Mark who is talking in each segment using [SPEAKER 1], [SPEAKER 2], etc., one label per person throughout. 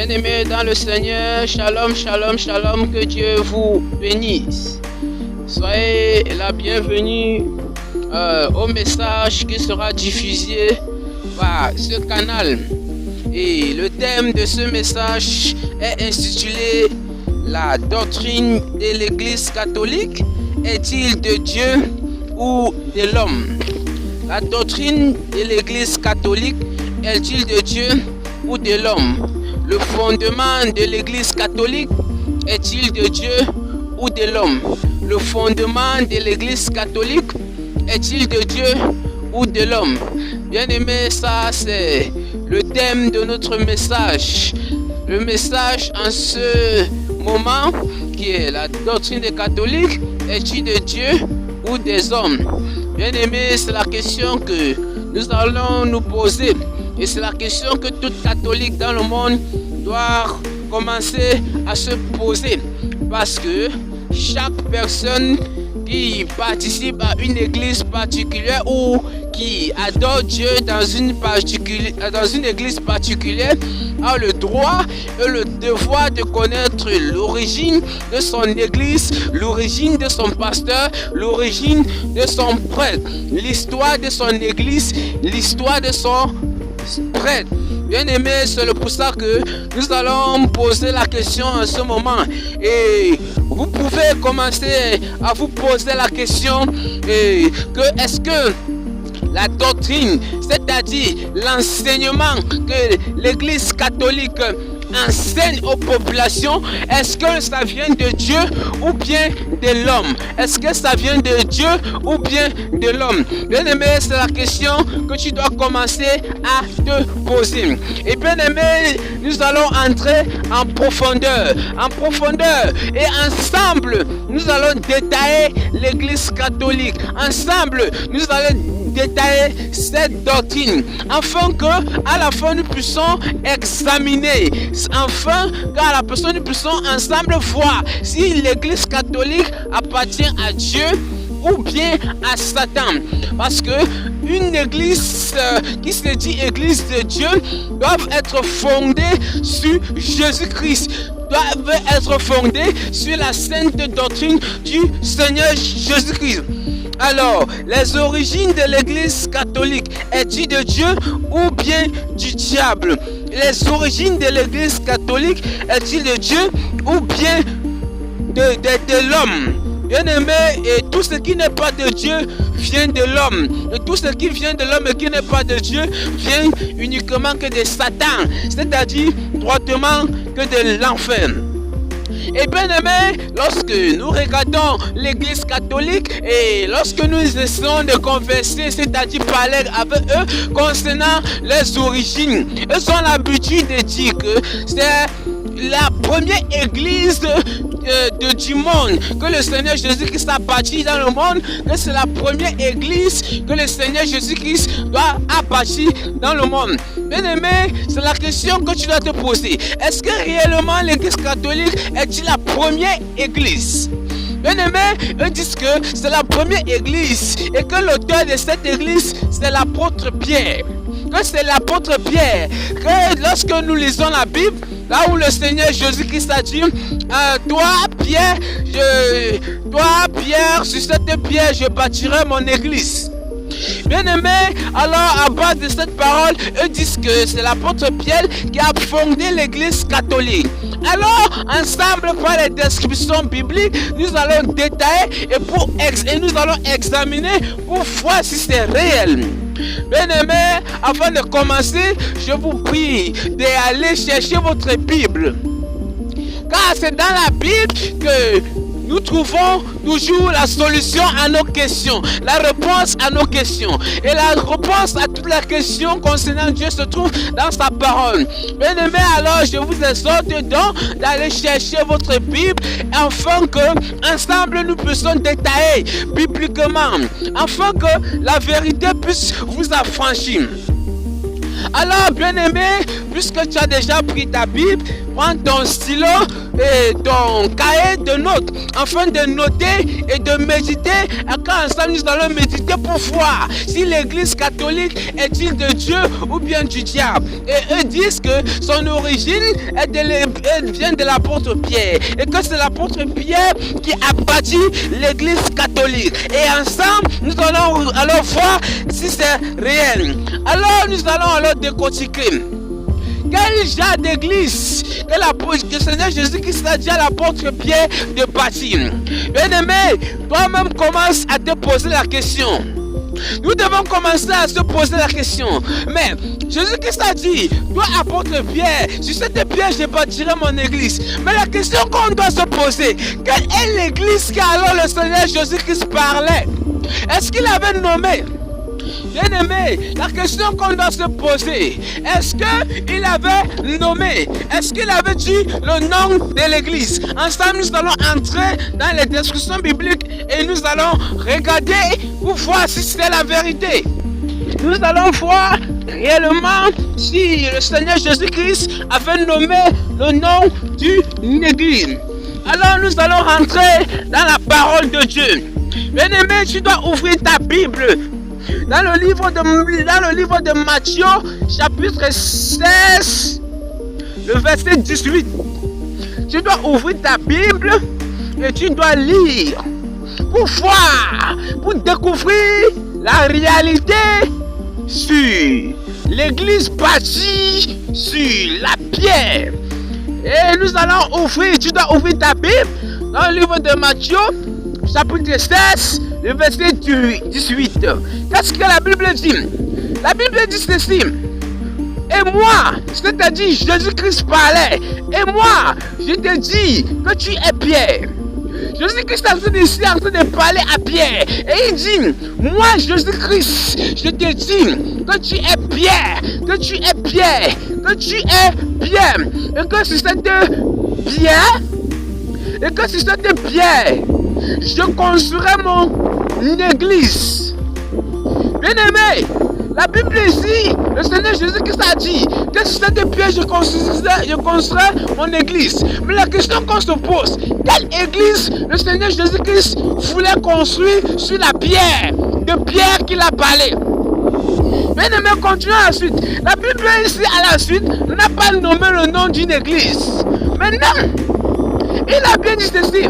[SPEAKER 1] Bien-aimés dans le Seigneur, shalom, shalom, shalom, que Dieu vous bénisse. Soyez la bienvenue au message qui sera diffusé par ce canal. Et le thème de ce message est intitulé « La doctrine de l'Église catholique est-il de Dieu ou de l'homme ?» La doctrine de l'Église catholique est-il de Dieu ou de l'homme? Le fondement de l'Église catholique est-il de Dieu ou de l'homme? Le fondement de l'Église catholique est-il de Dieu ou de l'homme? Bien-aimé, ça c'est le thème de notre message. Le message en ce moment qui est la doctrine des catholiques, est-il de Dieu ou des hommes? Bien-aimé, c'est la question que nous allons nous poser. Et c'est la question que tout catholique dans le monde doit commencer à se poser. Parce que chaque personne qui participe à une église particulière ou qui adore Dieu dans une église particulière a le droit et le devoir de connaître l'origine de son église, l'origine de son pasteur, l'origine de son prêtre, l'histoire de son église, l'histoire de son prêtre. Bien-aimé, c'est pour ça que nous allons poser la question en ce moment. Et vous pouvez commencer à vous poser la question est-ce que la doctrine, c'est-à-dire l'enseignement que l'Église catholique enseigne aux populations, est-ce que ça vient de Dieu ou bien de l'homme? Est-ce que ça vient de Dieu ou bien de l'homme? Bien aimé, c'est la question que tu dois commencer à te poser. Et bien aimé, nous allons entrer en profondeur. Et ensemble, nous allons détailler l'Église catholique. Ensemble, nous allons détailler cette doctrine afin que à la fin nous puissions examiner, afin qu'à la personne nous puissions ensemble voir si l'Église catholique appartient à Dieu ou bien à Satan. Parce que une église qui se dit église de Dieu doit être fondée sur Jésus-Christ, doit être fondée sur la sainte doctrine du Seigneur Jésus-Christ. Alors, les origines de l'Église catholique, est-il de Dieu ou bien du diable? Les origines de l'Église catholique, est-il de Dieu ou bien de l'homme? Bien-aimé, et tout ce qui n'est pas de Dieu vient de l'homme. Et tout ce qui vient de l'homme et qui n'est pas de Dieu vient uniquement que de Satan, c'est-à-dire droitement que de l'enfer. Et bien aimé, lorsque nous regardons l'Église catholique et lorsque nous essayons de converser, c'est-à-dire parler avec eux concernant les origines, ils ont l'habitude de dire que c'est la première église du monde, que le Seigneur Jésus-Christ a bâti dans le monde, que c'est la première église que le Seigneur Jésus-Christ a bâti dans le monde. Bien aimé, c'est la question que tu dois te poser. Est-ce que réellement l'Église catholique est-il la première église? Bien aimé, ils disent que c'est la première église et que l'auteur de cette église, c'est l'apôtre Pierre. Que c'est l'apôtre Pierre, que lorsque nous lisons la Bible, là où le Seigneur Jésus-Christ a dit, toi Pierre, sur cette pierre, je bâtirai mon église. Bien aimé, alors à base de cette parole, eux disent que c'est l'apôtre Pierre qui a fondé l'église catholique. Alors, ensemble, par les descriptions bibliques, nous allons détailler et nous allons examiner pour voir si c'est réel. Bien aimé, avant de commencer, je vous prie d'aller chercher votre Bible. Car c'est dans la Bible que nous trouvons toujours la solution à nos questions, la réponse à nos questions. Et la réponse à toutes les questions concernant Dieu se trouve dans sa parole. Bien aimé, alors je vous exhorte donc d'aller chercher votre Bible afin que ensemble nous puissions détailler bibliquement, afin que la vérité puisse vous affranchir. Alors bien aimé, puisque tu as déjà pris ta Bible, prends ton stylo et ton cahier de notes afin de noter et de méditer. Et quand ensemble nous allons méditer pour voir si l'église catholique est-il de Dieu ou bien du diable. Et eux disent que son origine vient de l'apôtre Pierre et que c'est l'apôtre Pierre qui a bâti l'église catholique. Et ensemble nous allons alors voir si c'est réel. Alors nous allons alors décortiquer quel genre d'église que le Seigneur Jésus-Christ a dit à l'apôtre Pierre de bâtir. Bien-aimé, toi-même commence à te poser la question. Nous devons commencer à se poser la question. Mais Jésus-Christ a dit, toi apôtre Pierre, sur cette pierre je bâtirai mon église. Mais la question qu'on doit se poser, quelle est l'église qu'alors le Seigneur Jésus-Christ parlait? Est-ce qu'il avait nommé? Bien-aimé, la question qu'on doit se poser, est-ce qu'il avait nommé, est-ce qu'il avait dit le nom de l'église? Ensemble, nous allons entrer dans les discussions bibliques et nous allons regarder pour voir si c'est la vérité. Nous allons voir réellement si le Seigneur Jésus-Christ avait nommé le nom d'une église. Alors nous allons rentrer dans la parole de Dieu. Bien-aimé, tu dois ouvrir ta Bible. Dans le livre de Matthieu, chapitre 16, le verset 18. Tu dois ouvrir ta Bible et tu dois lire pour voir, pour découvrir la réalité sur l'église bâtie sur la pierre. Et nous allons ouvrir, tu dois ouvrir ta Bible dans le livre de Matthieu, chapitre 16, le verset 18. Qu'est-ce que la Bible dit? La Bible dit ceci. Et moi, c'est-à-dire Jésus-Christ parlait. Et moi, je te dis que tu es Pierre. Jésus-Christ est en train de parler à Pierre. Et il dit, moi Jésus-Christ, je te dis que tu es Pierre. Que tu es Pierre. Que tu es Pierre. Et que sur cette pierre, je construirai mon église. Bien-aimé, la Bible ici, le Seigneur Jésus-Christ a dit que sur cette pierre je construirai mon église. Mais la question qu'on se pose, quelle église le Seigneur Jésus-Christ voulait construire sur la pierre de Pierre qu'il a parlé? Bien-aimé, continuons à la suite. La Bible ici à la suite n'a pas nommé le nom d'une église. Maintenant, il a bien dit ceci.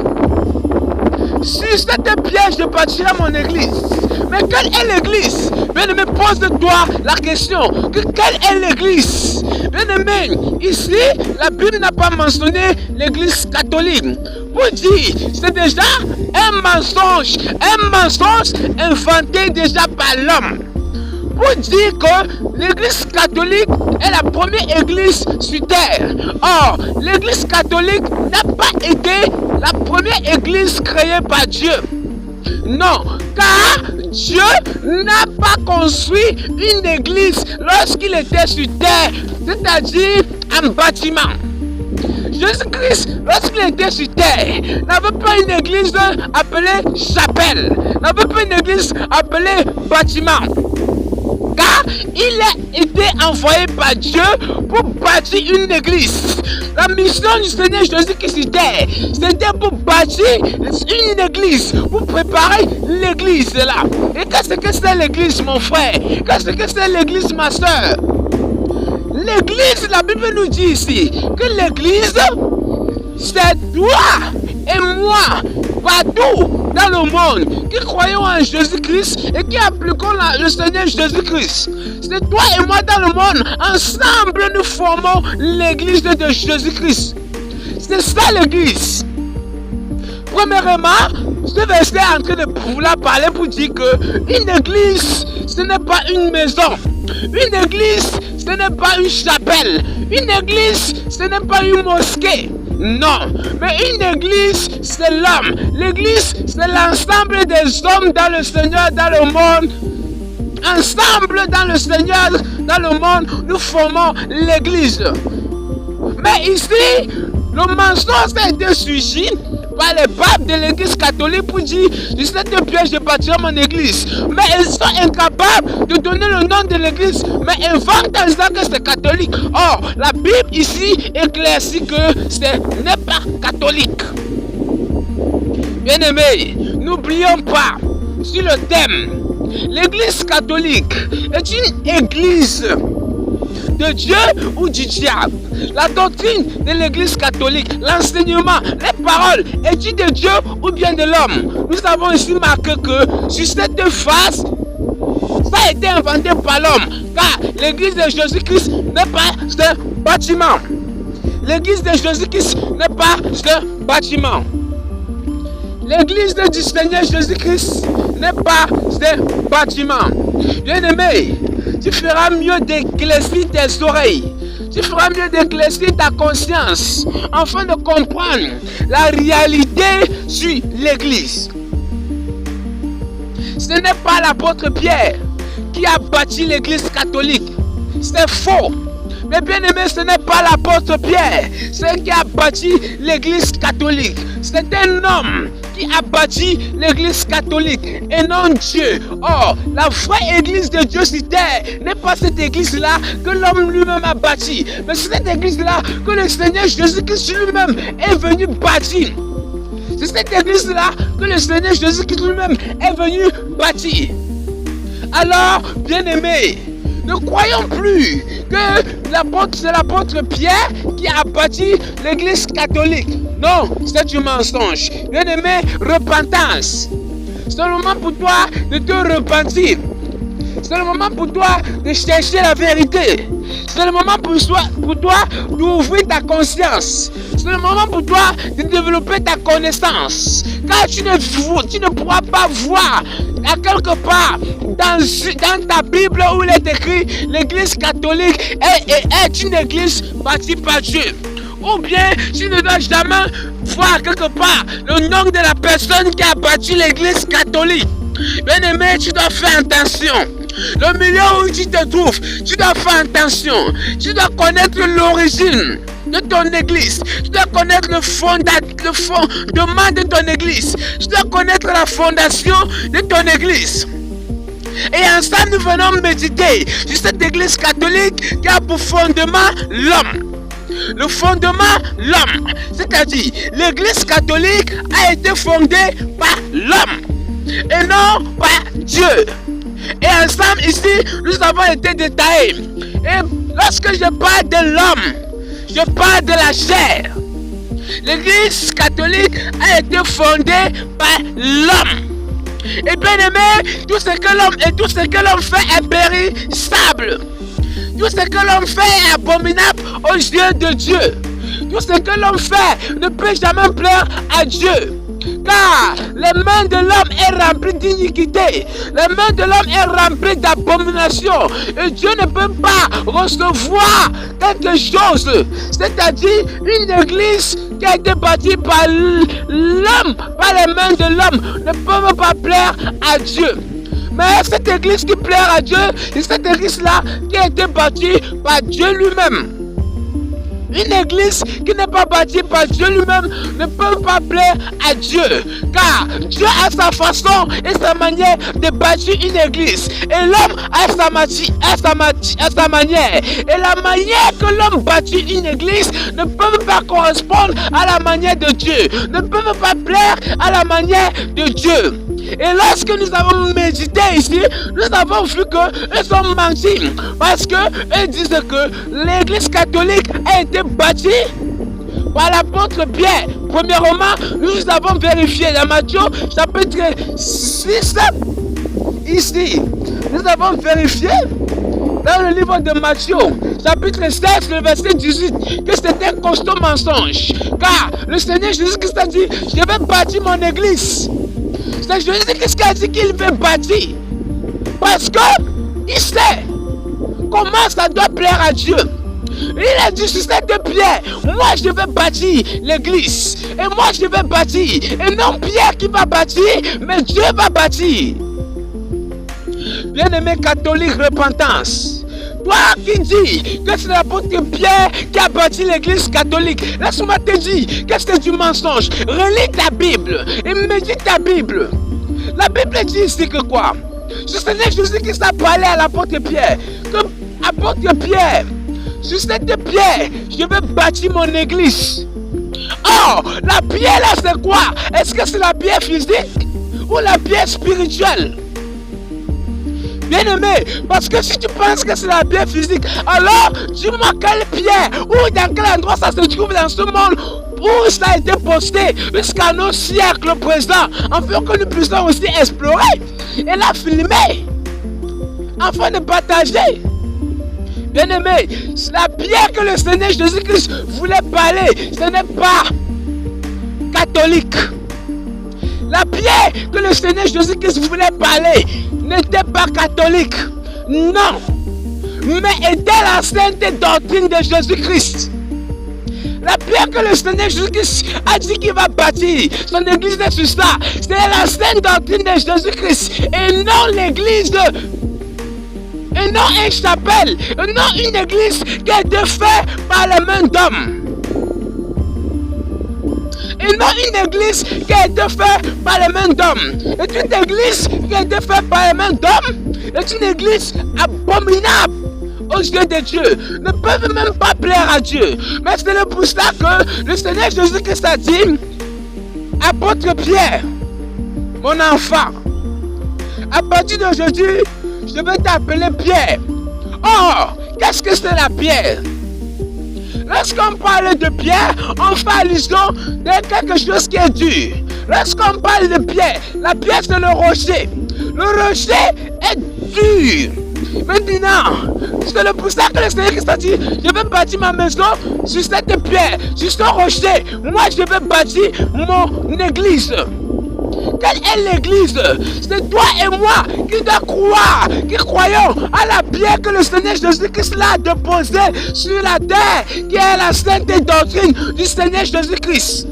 [SPEAKER 1] Sur cette pierre, je bâtirai mon église. Mais quelle est l'église? Bien-aimé, pose-toi la question. Quelle est l'église? Bien-aimé, ici, la Bible n'a pas mentionné l'église catholique. Pour dire, c'est déjà un mensonge inventé déjà par l'homme. Pour dire que l'église catholique est la première église sur terre. Or, l'église catholique n'a pas été la première église créée par Dieu. Non, car Dieu n'a pas construit une église lorsqu'il était sur terre, c'est-à-dire un bâtiment. Jésus-Christ, lorsqu'il était sur terre, n'avait pas une église appelée chapelle, n'avait pas une église appelée bâtiment. Car il a été envoyé par Dieu pour bâtir une église. La mission du Seigneur Jésus-Christ c'était pour bâtir une église, pour préparer l'église là. Et qu'est-ce que c'est l'église, mon frère? Qu'est-ce que c'est l'église, ma soeur? L'église, la Bible nous dit ici que l'église, c'est toi et moi, partout dans le monde, qui croyons en Jésus-Christ et qui appliquons le Seigneur Jésus-Christ. C'est toi et moi dans le monde, ensemble nous formons l'église de Jésus-Christ. C'est ça l'église. Premièrement, ce verset est en train de vouloir parler pour dire que une église, ce n'est pas une maison. Une église, ce n'est pas une chapelle. Une église, ce n'est pas une mosquée. Non, mais une église, c'est l'homme. L'église, c'est l'ensemble des hommes dans le Seigneur, dans le monde. Ensemble dans le Seigneur, dans le monde, nous formons l'église. Mais ici, le mensonge a été suivi par les papes de l'église catholique pour dire de cette pierre je bâtirai mon église. Mais ils sont incapables de donner le nom de l'église, mais inventent en disant que c'est catholique. Or, la Bible ici éclaircit que ce n'est pas catholique. Bien aimé, n'oublions pas sur le thème. L'église catholique est une église de Dieu ou du diable. La doctrine de l'église catholique, l'enseignement, les paroles, est-il de Dieu ou bien de l'homme? Nous avons ici marqué que sur cette phase, ça a été inventé par l'homme, car l'église de Jésus-Christ n'est pas un bâtiment. L'église de Jésus-Christ n'est pas un bâtiment. L'église du Seigneur Jésus-Christ n'est pas un bâtiment. Bien-aimé, tu feras mieux d'éclaircir tes oreilles. Tu feras mieux d'éclaircir ta conscience afin de comprendre la réalité sur l'église. Ce n'est pas l'apôtre Pierre qui a bâti l'église catholique. C'est faux. Mais bien aimé, ce n'est pas l'apôtre Pierre, c'est qui a bâti l'église catholique. C'est un homme qui a bâti l'église catholique et non Dieu. Or, la vraie église de Dieu sur terre n'est pas cette église-là que l'homme lui-même a bâtie, mais c'est cette église-là que le Seigneur Jésus-Christ lui-même est venu bâtir. C'est cette église-là que le Seigneur Jésus-Christ lui-même est venu bâtir. Alors, bien aimé, ne croyons plus que c'est l'apôtre Pierre qui a bâti l'église catholique. Non, c'est un mensonge. Bien aimé, repentance. C'est le moment pour toi de te repentir. C'est le moment pour toi de chercher la vérité. C'est le moment pour toi d'ouvrir ta conscience. C'est le moment pour toi de développer ta connaissance. Car tu ne pourras pas voir à quelque part dans ta Bible où il est écrit l'église catholique est une église bâtie par Dieu. Ou bien tu ne dois jamais voir quelque part le nom de la personne qui a bâti l'église catholique. Bien aimé, tu dois faire attention. Le milieu où tu te trouves, tu dois faire attention. Tu dois connaître l'origine de ton église. Tu dois connaître le fondement de ton église. Tu dois connaître la fondation de ton église. Et ensemble, nous venons méditer sur cette église catholique qui a pour fondement l'homme. Le fondement, l'homme. C'est-à-dire, l'église catholique a été fondée par l'homme et non par Dieu. Et ensemble, ici, nous avons été détaillés. Et lorsque je parle de l'homme, je parle de la chair. L'église catholique a été fondée par l'homme. Et bien aimé, tout ce que l'homme fait est périssable. Tout ce que l'homme fait est abominable aux yeux de Dieu. Tout ce que l'homme fait ne peut jamais plaire à Dieu. Car les mains de l'homme est remplies d'iniquité. Les mains de l'homme est remplies d'abomination. Et Dieu ne peut pas recevoir quelque chose. C'est-à-dire une église qui a été bâtie par l'homme, par les mains de l'homme, ne peut pas plaire à Dieu. Mais cette église qui plaît à Dieu, c'est cette église-là qui a été bâtie par Dieu lui-même. Une église qui n'est pas bâtie par Dieu lui-même ne peut pas plaire à Dieu. Car Dieu a sa façon et sa manière de bâtir une église. Et l'homme a sa manière. Et la manière que l'homme bâtit une église ne peut pas correspondre à la manière de Dieu. Ne peut pas plaire à la manière de Dieu. Et lorsque nous avons médité ici, nous avons vu qu'ils ont menti. Parce qu'ils disent que l'église catholique a été bâtie par l'apôtre Pierre. Premièrement, nous avons vérifié dans Matthieu chapitre 6. Ici, nous avons vérifié dans le livre de Matthieu, chapitre 16, le verset 18, que c'est un constant mensonge. Car le Seigneur Jésus-Christ a dit, je vais bâtir mon église. C'est Jésus-Christ qui a dit qu'il veut bâtir. Parce qu'il sait comment ça doit plaire à Dieu. Il a dit sur cette pierre, moi je vais bâtir l'église. Et moi je vais bâtir. Et non Pierre qui va bâtir, mais Dieu va bâtir. Bien-aimé catholique, repentance. Toi qui dis que c'est l'apôtre Pierre qui a bâti l'église catholique, laisse-moi te dire que c'est du mensonge. Relis ta Bible et médite ta Bible. La Bible dit ici que quoi? Ce Seigneur Jésus-Christ a parlé à l'apôtre Pierre. Que apôtre Pierre, sur cette pierre, je vais bâtir mon église. Oh, la pierre là c'est quoi? Est-ce que c'est la pierre physique ou la pierre spirituelle? Bien aimé, parce que si tu penses que c'est la pierre physique, alors dis-moi quelle pierre ou dans quel endroit ça se trouve dans ce monde où ça a été posté jusqu'à nos siècles présents, afin que nous puissions aussi explorer et la filmer, afin de partager. Bien aimé, c'est la pierre que le Seigneur Jésus-Christ voulait parler, ce n'est pas catholique. La pierre que le Seigneur Jésus-Christ voulait parler n'était pas catholique, non, mais était la sainte doctrine de Jésus-Christ. La pierre que le Seigneur Jésus-Christ a dit qu'il va bâtir son église sur ça, c'est la sainte doctrine de Jésus-Christ et non l'église et non une chapelle, et non une église qui a été faite par les mains d'hommes. Et non une église qui a été faite par les mains d'hommes. Et une église qui a été faite par les mains d'hommes est une église abominable aux yeux de Dieu. Ne peuvent même pas plaire à Dieu. Mais c'est pour ça que le Seigneur Jésus-Christ a dit, apôtre Pierre, mon enfant, à partir d'aujourd'hui, je vais t'appeler Pierre. Oh, qu'est-ce que c'est la pierre? Lorsqu'on parle de pierre, on fait allusion de quelque chose qui est dur. Lorsqu'on parle de pierre, la pierre c'est le rocher. Le rocher est dur. Maintenant, c'est pour ça que le Seigneur Christ a dit, je vais bâtir ma maison sur cette pierre, sur ce rocher. Moi, je vais bâtir mon église. Quelle est l'église? C'est toi et moi qui dois croire, qui croyons à la pierre que le Seigneur Jésus-Christ l'a déposée sur la terre, qui est la sainte doctrine du Seigneur Jésus-Christ.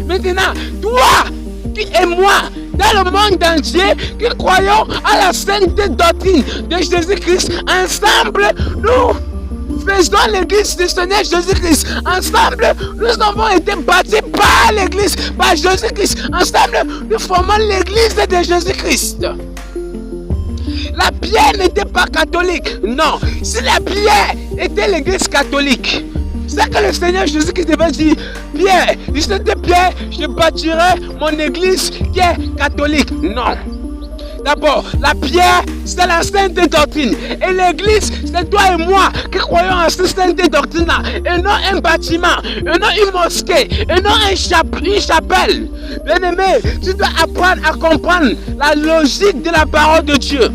[SPEAKER 1] Maintenant, toi qui et moi, dans le monde entier, qui croyons à la sainte doctrine de Jésus-Christ, ensemble, nous faisons l'église du Seigneur Jésus-Christ. Ensemble, nous avons été bâtis par l'église, par Jésus-Christ. Ensemble, nous formons l'église de Jésus-Christ. La pierre n'était pas catholique. Non, si la pierre était l'église catholique, c'est que le Seigneur Jésus-Christ devait dire, Pierre, si c'était Pierre, je bâtirai mon église qui est catholique. Non. D'abord, la pierre, c'est la sainte doctrine. Et l'église, c'est toi et moi qui croyons à cette sainte doctrine-là. Et non un bâtiment, et non une mosquée, et non une chapelle. Bien aimé, tu dois apprendre à comprendre la logique de la parole de Dieu.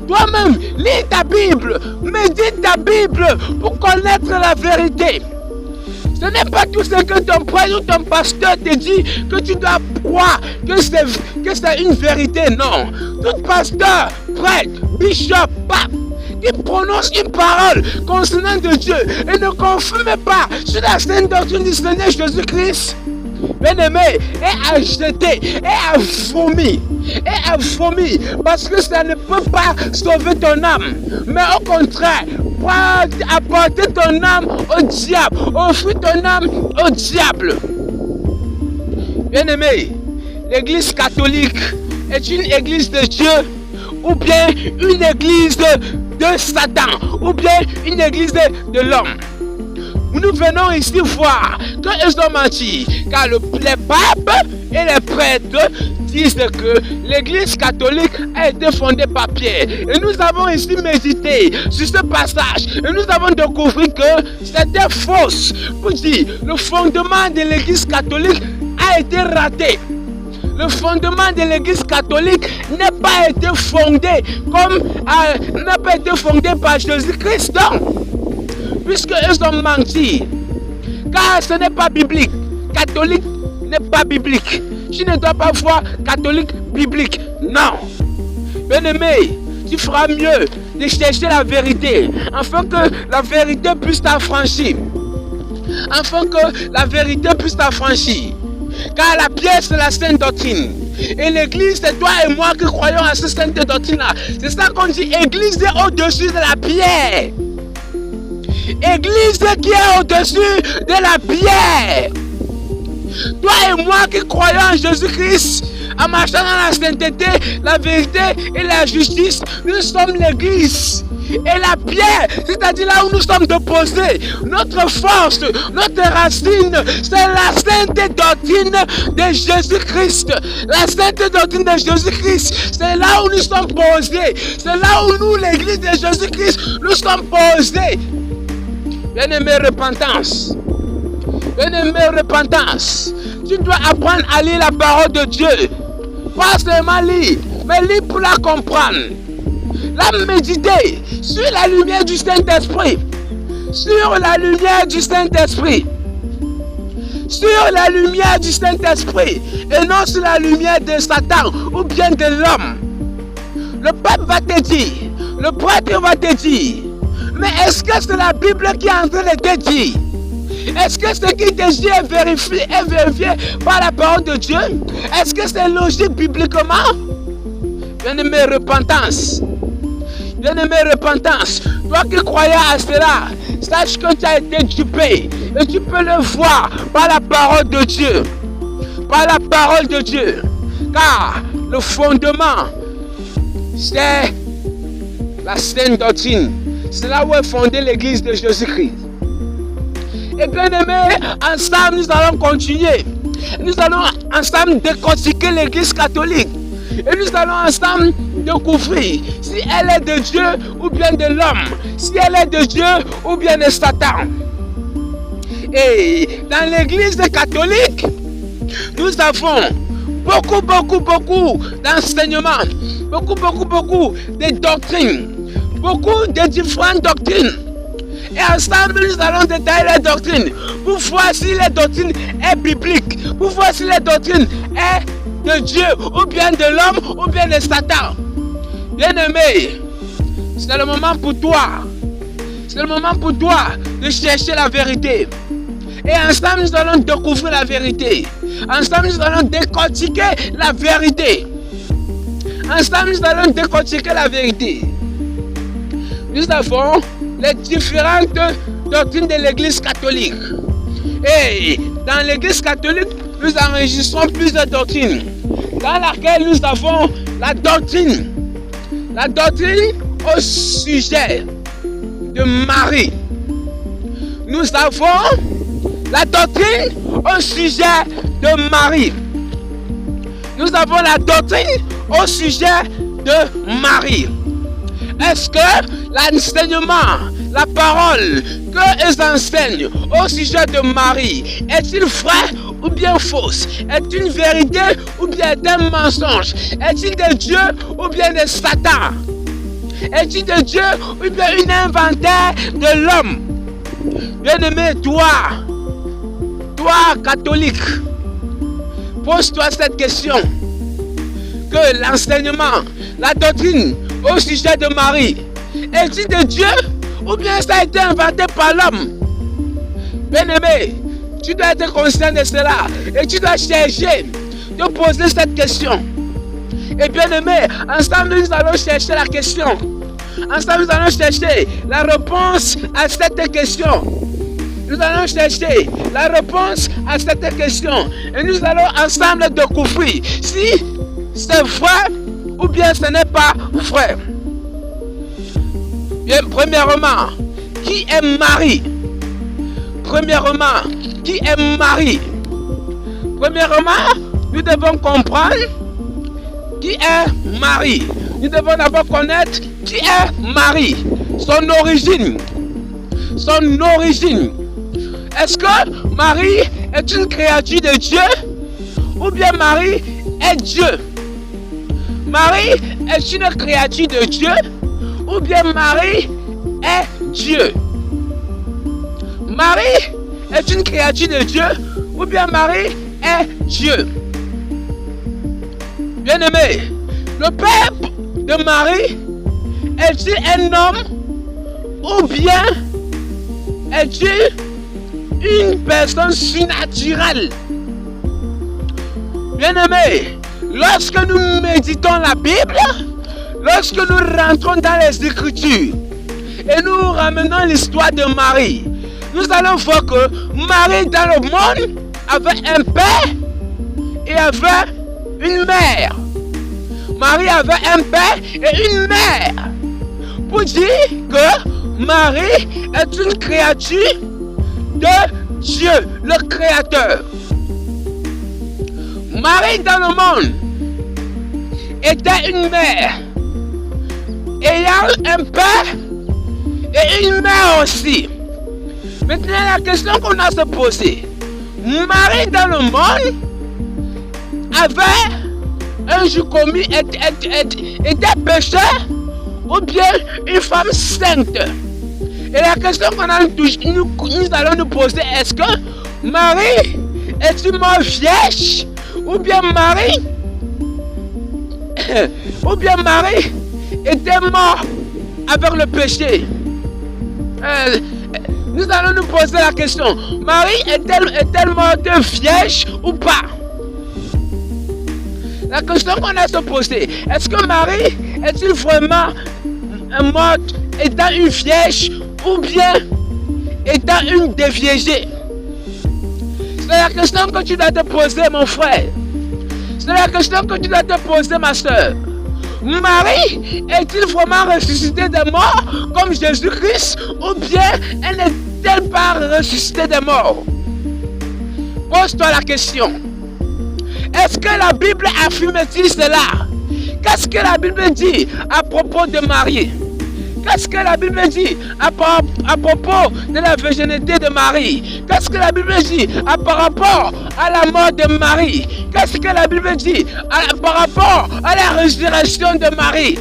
[SPEAKER 1] Toi-même, lis ta Bible, médite ta Bible pour connaître la vérité. Ce n'est pas tout ce que ton prêtre ou ton pasteur te dit que tu dois croire que c'est une vérité. Non. Tout pasteur, prêtre, bishop, pape, qui prononce une parole concernant de Dieu et ne confirme pas sur la sainte doctrine du Seigneur Jésus-Christ, bien-aimé, est à jeter, est à vomir, parce que ça ne peut pas sauver ton âme, mais au contraire, apporter ton âme au diable, offrir ton âme au diable. Bien-aimé, l'église catholique est une église de Dieu ou bien une église de Satan ou bien une église de l'homme. Nous venons ici voir qu'ils ont menti, car les papes et les prêtres disent que l'église catholique a été fondée par Pierre. Et nous avons ici médité sur ce passage et nous avons découvert que c'était fausse. Pour dire, le fondement de l'église catholique a été raté. Le fondement de l'église catholique n'a pas été fondé n'a pas été fondé par Jésus-Christ. Puisqu'ils ont menti. Car ce n'est pas biblique. Catholique n'est pas biblique. Tu ne dois pas voir catholique biblique. Non. Bien-aimé, tu feras mieux de chercher la vérité. Afin que la vérité puisse t'affranchir. Afin que la vérité puisse t'affranchir. Car la pierre, c'est la sainte doctrine. Et l'église, c'est toi et moi qui croyons à cette sainte doctrine-là. C'est ça qu'on dit, église est au-dessus de la pierre. Église qui est au-dessus de la pierre. Toi et moi qui croyons en Jésus-Christ, en marchant dans la sainteté, la vérité et la justice, nous sommes l'église. Et la pierre, c'est-à-dire là où nous sommes déposés, notre force, notre racine, c'est la sainte doctrine de Jésus-Christ. La sainte doctrine de Jésus-Christ, c'est là où nous sommes posés. C'est là où nous, l'église de Jésus-Christ, nous sommes posés. Bien-aimé, repentance. Bien-aimé, repentance. Tu dois apprendre à lire la parole de Dieu. Pas seulement lire, mais lire pour la comprendre. La méditer sur la lumière du Saint-Esprit. Sur la lumière du Saint-Esprit. Sur la lumière du Saint-Esprit. Et non sur la lumière de Satan ou bien de l'homme. Le pape va te dire, le prêtre va te dire, mais est-ce que c'est la Bible qui est en train de te dire? Est-ce que ce qui te dit est vérifié par la parole de Dieu? Est-ce que c'est logique bibliquement? Bien-aimé, repentance. Bien-aimé, repentance. Toi qui croyais à cela, sache que tu as été dupé. Et tu peux le voir par la parole de Dieu. Par la parole de Dieu. Car le fondement, c'est la sainte doctrine. C'est là où est fondée l'église de Jésus-Christ. Et bien aimé, ensemble nous allons continuer. Nous allons ensemble décortiquer l'église catholique. Et nous allons ensemble découvrir si elle est de Dieu ou bien de l'homme. Si elle est de Dieu ou bien de Satan. Et dans l'église catholique, nous avons beaucoup d'enseignements. Beaucoup de doctrines. Beaucoup de différentes doctrines. Et ensemble, nous allons détailler les doctrines pour voir si les doctrines est biblique, pour voir si les doctrines est de Dieu, ou bien de l'homme, ou bien de Satan. Bien-aimé, c'est le moment pour toi. C'est le moment pour toi de chercher la vérité. Et ensemble, nous allons découvrir la vérité. Ensemble, nous allons décortiquer la vérité. Ensemble, nous allons décortiquer la vérité. Nous avons les différentes doctrines de l'église catholique. Et dans l'église catholique, nous enregistrons plusieurs doctrines. Dans laquelle nous avons la doctrine au sujet de Marie. Nous avons la doctrine au sujet de Marie. Nous avons la doctrine au sujet de Marie. Est-ce que l'enseignement, la parole que ils enseignent au sujet de Marie est-il vrai ou bien fausse? Est-il une vérité ou bien un mensonge? Est-il de Dieu ou bien de Satan? Est-il de Dieu ou bien une inventaire de l'homme? Bien-aimé, toi catholique, pose-toi cette question. Que l'enseignement, la doctrine au sujet de Marie, est-il de Dieu ou bien ça a été inventé par l'homme? Bien-aimé, tu dois être conscient de cela et tu dois chercher de poser cette question. Et bien-aimé, ensemble nous allons chercher la question. Ensemble nous allons chercher la réponse à cette question. Nous allons chercher la réponse à cette question. Et nous allons ensemble découvrir si c'est vrai ou bien ce n'est pas vrai. Bien, premièrement, qui est Marie? Premièrement, qui est Marie? Premièrement, nous devons comprendre qui est Marie. Nous devons d'abord connaître qui est Marie, son origine. Son origine. Est-ce que Marie est une créature de Dieu ou bien Marie est Dieu? Marie est une créature de Dieu ou bien Marie est Dieu? Marie est une créature de Dieu ou bien Marie est Dieu? Bien-aimé, le père de Marie est-il un homme ou bien est-il une personne surnaturelle? Bien-aimé, lorsque nous méditons la Bible, lorsque nous rentrons dans les Écritures et nous ramenons l'histoire de Marie, nous allons voir que Marie dans le monde avait un père et avait une mère. Marie avait un père et une mère. Pour dire que Marie est une créature de Dieu, le Créateur. Marie dans le monde était une mère ayant un père et une mère aussi. Maintenant, la question qu'on a à se poser, Marie dans le monde avait un jour commis, était pécheur ou bien une femme sainte. Et la question qu'on a nous allons nous poser, est-ce que Marie est-elle morte vierge ou bien Marie était morte avec le péché? Nous allons nous poser la question, Marie est-elle morte vierge ou pas? La question qu'on a à se poser, est-ce que Marie est-elle vraiment morte étant une vierge ou bien étant une déviégée? C'est la question que tu dois te poser, mon frère. C'est la question que tu dois te poser, ma soeur. Marie est-elle vraiment ressuscitée des morts comme Jésus-Christ ou bien elle n'est-elle pas ressuscitée des morts? Pose-toi la question. Est-ce que la Bible affirme-t-il cela? Qu'est-ce que la Bible dit à propos de Marie? Qu'est-ce que la Bible dit à propos de la virginité de Marie? Qu'est-ce que la Bible dit par rapport à la mort de Marie? Qu'est-ce que la Bible dit par rapport à la résurrection de Marie?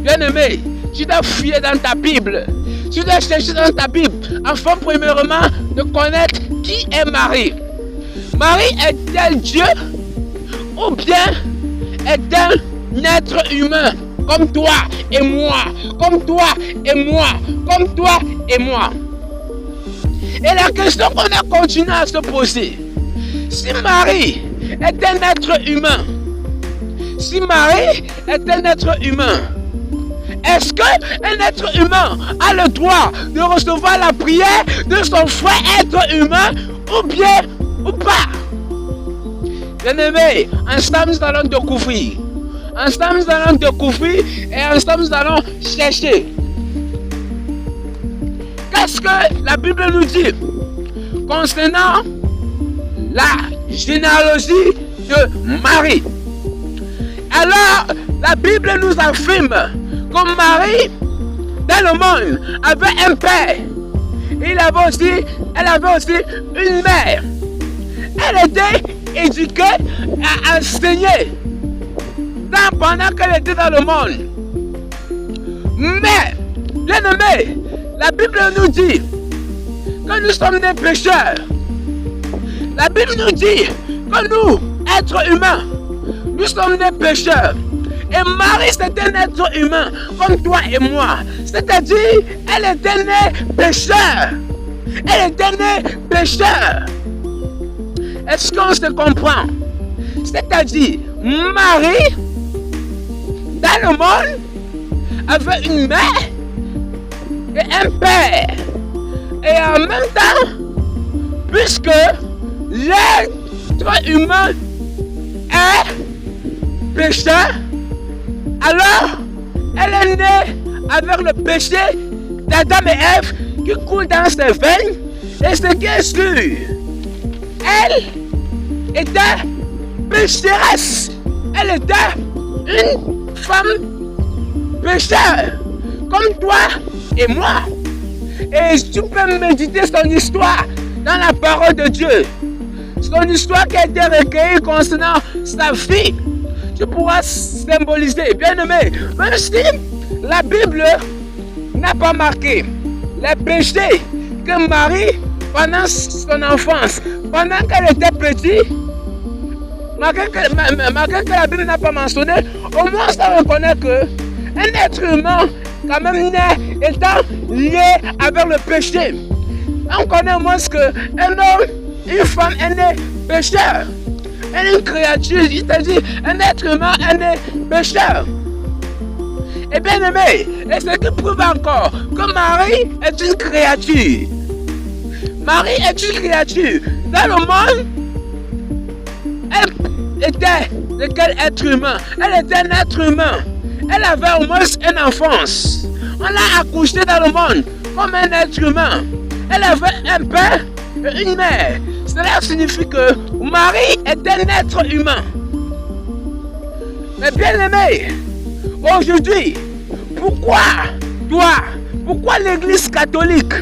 [SPEAKER 1] Bien-aimé, tu dois fouiller dans ta Bible. Tu dois chercher dans ta Bible afin premièrement de connaître qui est Marie. Marie est-elle Dieu ou bien est-elle un être humain comme toi et moi, comme toi et moi, comme toi et moi? Et la question qu'on a continué à se poser, si Marie est un être humain, est-ce qu'un être humain a le droit de recevoir la prière de son frère être humain ou bien ou pas? Bien-aimé, ensemble nous allons découvrir. Ensemble nous allons découvrir et ensemble nous allons chercher. Qu'est-ce que la Bible nous dit concernant la généalogie de Marie? Alors, la Bible nous affirme que Marie, dans le monde, avait un père. Elle avait aussi une mère. Elle était éduquée à enseigner pendant qu'elle était dans le monde. Mais, bien aimé, la Bible nous dit que nous sommes des pécheurs. La Bible nous dit que nous, êtres humains, nous sommes des pécheurs. Et Marie, c'était un être humain, comme toi et moi. C'est-à-dire, elle était née pécheur. Elle était née pécheur. Est-ce qu'on se comprend? C'est-à-dire, Marie, dans le monde, avait une mère et un père. Et en même temps, puisque l'être humain est pécheur, alors elle est née avec le péché d'Adam et Ève qui coule dans ses veines. Et ce qui est sûr, elle était pécheresse. Elle était une femme pécheur, comme toi et moi. Et tu peux méditer son histoire dans la parole de Dieu. Son histoire qui a été recueillie concernant sa vie. Tu pourras symboliser, bien aimé, même si la Bible n'a pas marqué les péchés que Marie, pendant son enfance, pendant qu'elle était petite, malgré que la Bible n'a pas mentionné, au moins ça reconnaît qu'un être humain, quand même né, étant lié avec le péché. On connaît au moins qu'un homme, une femme est née pécheur. Elle est une créature, c'est-à-dire un être humain, un pécheur. Et bien aimé, et ce qui prouve encore que Marie est une créature. Marie est une créature. Dans le monde, elle était de quel être humain? Elle était un être humain. Elle avait au moins une enfance. On l'a accouchée dans le monde comme un être humain. Elle avait un père et une mère. Cela signifie que Marie est un être humain. Mais bien aimé, aujourd'hui, pourquoi l'Église catholique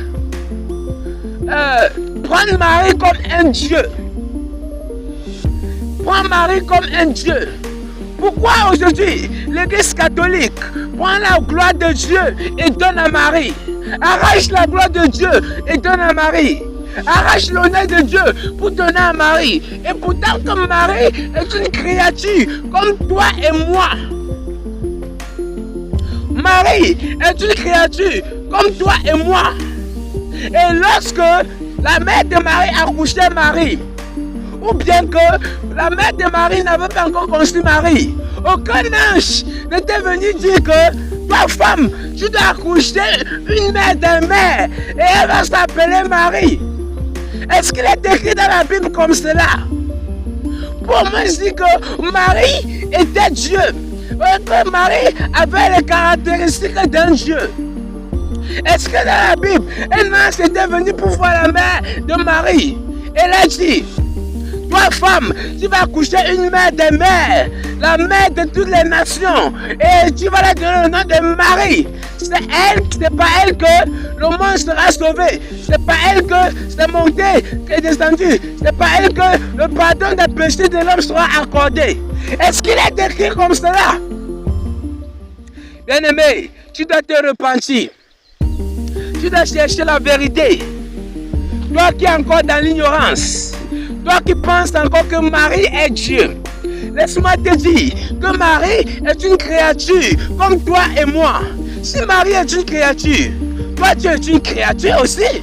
[SPEAKER 1] prend Marie comme un Dieu? Prend Marie comme un Dieu. Pourquoi aujourd'hui l'Église catholique prend la gloire de Dieu et donne à Marie? Arrache la gloire de Dieu et donne à Marie. Arrache l'honneur de Dieu pour donner à Marie. Et pourtant que Marie est une créature comme toi et moi. Marie est une créature comme toi et moi. Et lorsque la mère de Marie accouchait Marie, ou bien que la mère de Marie n'avait pas encore conçu Marie, aucun ange n'était venu dire que toi femme, tu dois accoucher une mère d'un mère et elle va s'appeler Marie. Est-ce qu'il est écrit dans la Bible comme cela? Pour moi, je dis que Marie était Dieu. Que Marie avait les caractéristiques d'un Dieu. Est-ce que dans la Bible, un ange était venu pour voir la mère de Marie? Elle a dit, toi femme, tu vas accoucher une mère des mères, la mère de toutes les nations, et tu vas la donner le nom de Marie. C'est pas elle que le monde sera sauvé. C'est pas elle que c'est monté, qui est descendu. C'est pas elle que le pardon des péchés de l'homme sera accordé. Est-ce qu'il est écrit comme cela? Bien-aimé, tu dois te repentir. Tu dois chercher la vérité. Toi qui es encore dans l'ignorance, toi qui penses encore que Marie est Dieu, laisse-moi te dire que Marie est une créature comme toi et moi. Si Marie est une créature, toi tu es une créature aussi.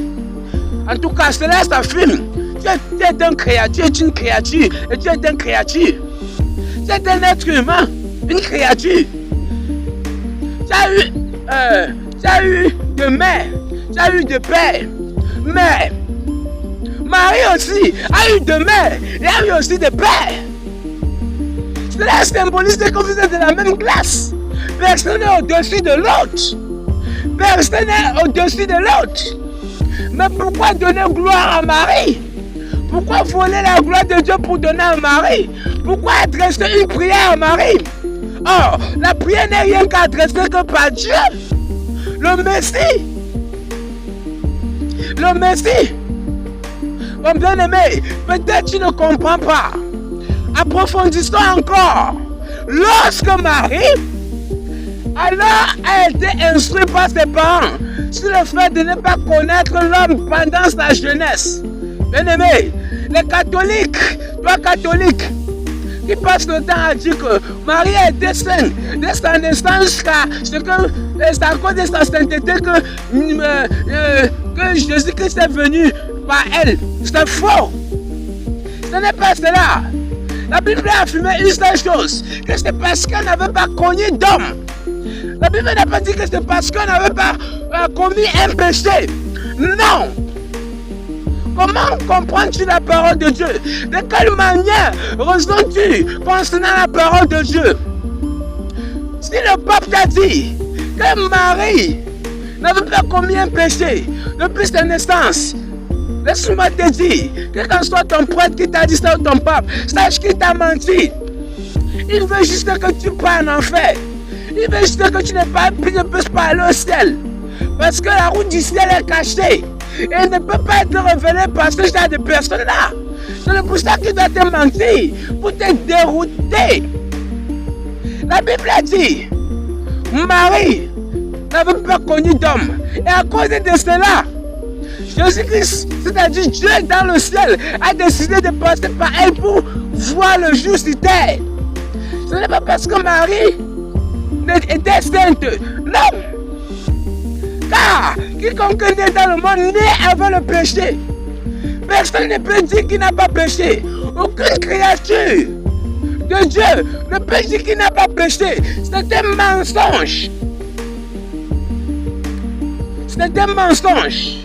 [SPEAKER 1] En tout cas, cela s'affirme. Tu es un créature, tu es une créature, et tu es une créature. Tu es un être humain, une créature. Tu as eu de mère, tu as eu de père, mais Marie aussi a eu de mère et a eu aussi de père. Cela symbolise que vous êtes de la même classe. Personne n'est au-dessus de l'autre. Personne n'est au-dessus de l'autre. Mais pourquoi donner gloire à Marie? Pourquoi voler la gloire de Dieu pour donner à Marie? Pourquoi adresser une prière à Marie? Or, la prière n'est rien qu'adressée que par Dieu. Le Messie. Le Messie. Mon bien-aimé, peut-être tu ne comprends pas. Approfondissons encore. Lorsque Marie alors a été instruite par ses parents sur le fait de ne pas connaître l'homme pendant sa jeunesse. Bien-aimé, les catholiques, toi catholique, qui passe le temps à dire que Marie a été sainte de sa naissance jusqu'à ce que c'est à cause de sa sainteté que Jésus-Christ est venu par elle. C'est faux. Ce n'est pas cela. La Bible a affirmé une seule chose, que c'est parce qu'elle n'avait pas connu d'homme. La Bible n'a pas dit que c'est parce qu'on n'avait pas commis un péché. Non. Comment comprends-tu la parole de Dieu? De quelle manière ressens-tu concernant la parole de Dieu? Si le pape t'a dit que Marie n'avait pas commis un péché depuis sa naissance, laisse-moi te dire que quand soit ton prêtre qui t'a dit ça ou ton pape, sache qu'il t'a menti. Il veut juste que tu parles en enfer. Il veut juste que tu ne puisses pas aller au ciel. Parce que la route du ciel est cachée. Et elle ne peut pas être révélée par ce genre de personnes-là. C'est pour ça qu'il doit te mentir, pour te dérouter. La Bible a dit, Marie n'avait pas connu d'homme. Et à cause de cela, Jésus-Christ, c'est-à-dire Dieu dans le ciel, a décidé de passer par elle pour voir le jour sur terre. Ce n'est pas parce que Marie était sainte. Non. Car quiconque est dans le monde naît avec le péché. Personne ne peut dire qu'il n'a pas péché. Aucune créature de Dieu ne peut dire qu'il n'a pas péché. C'est un mensonge. C'est un mensonge.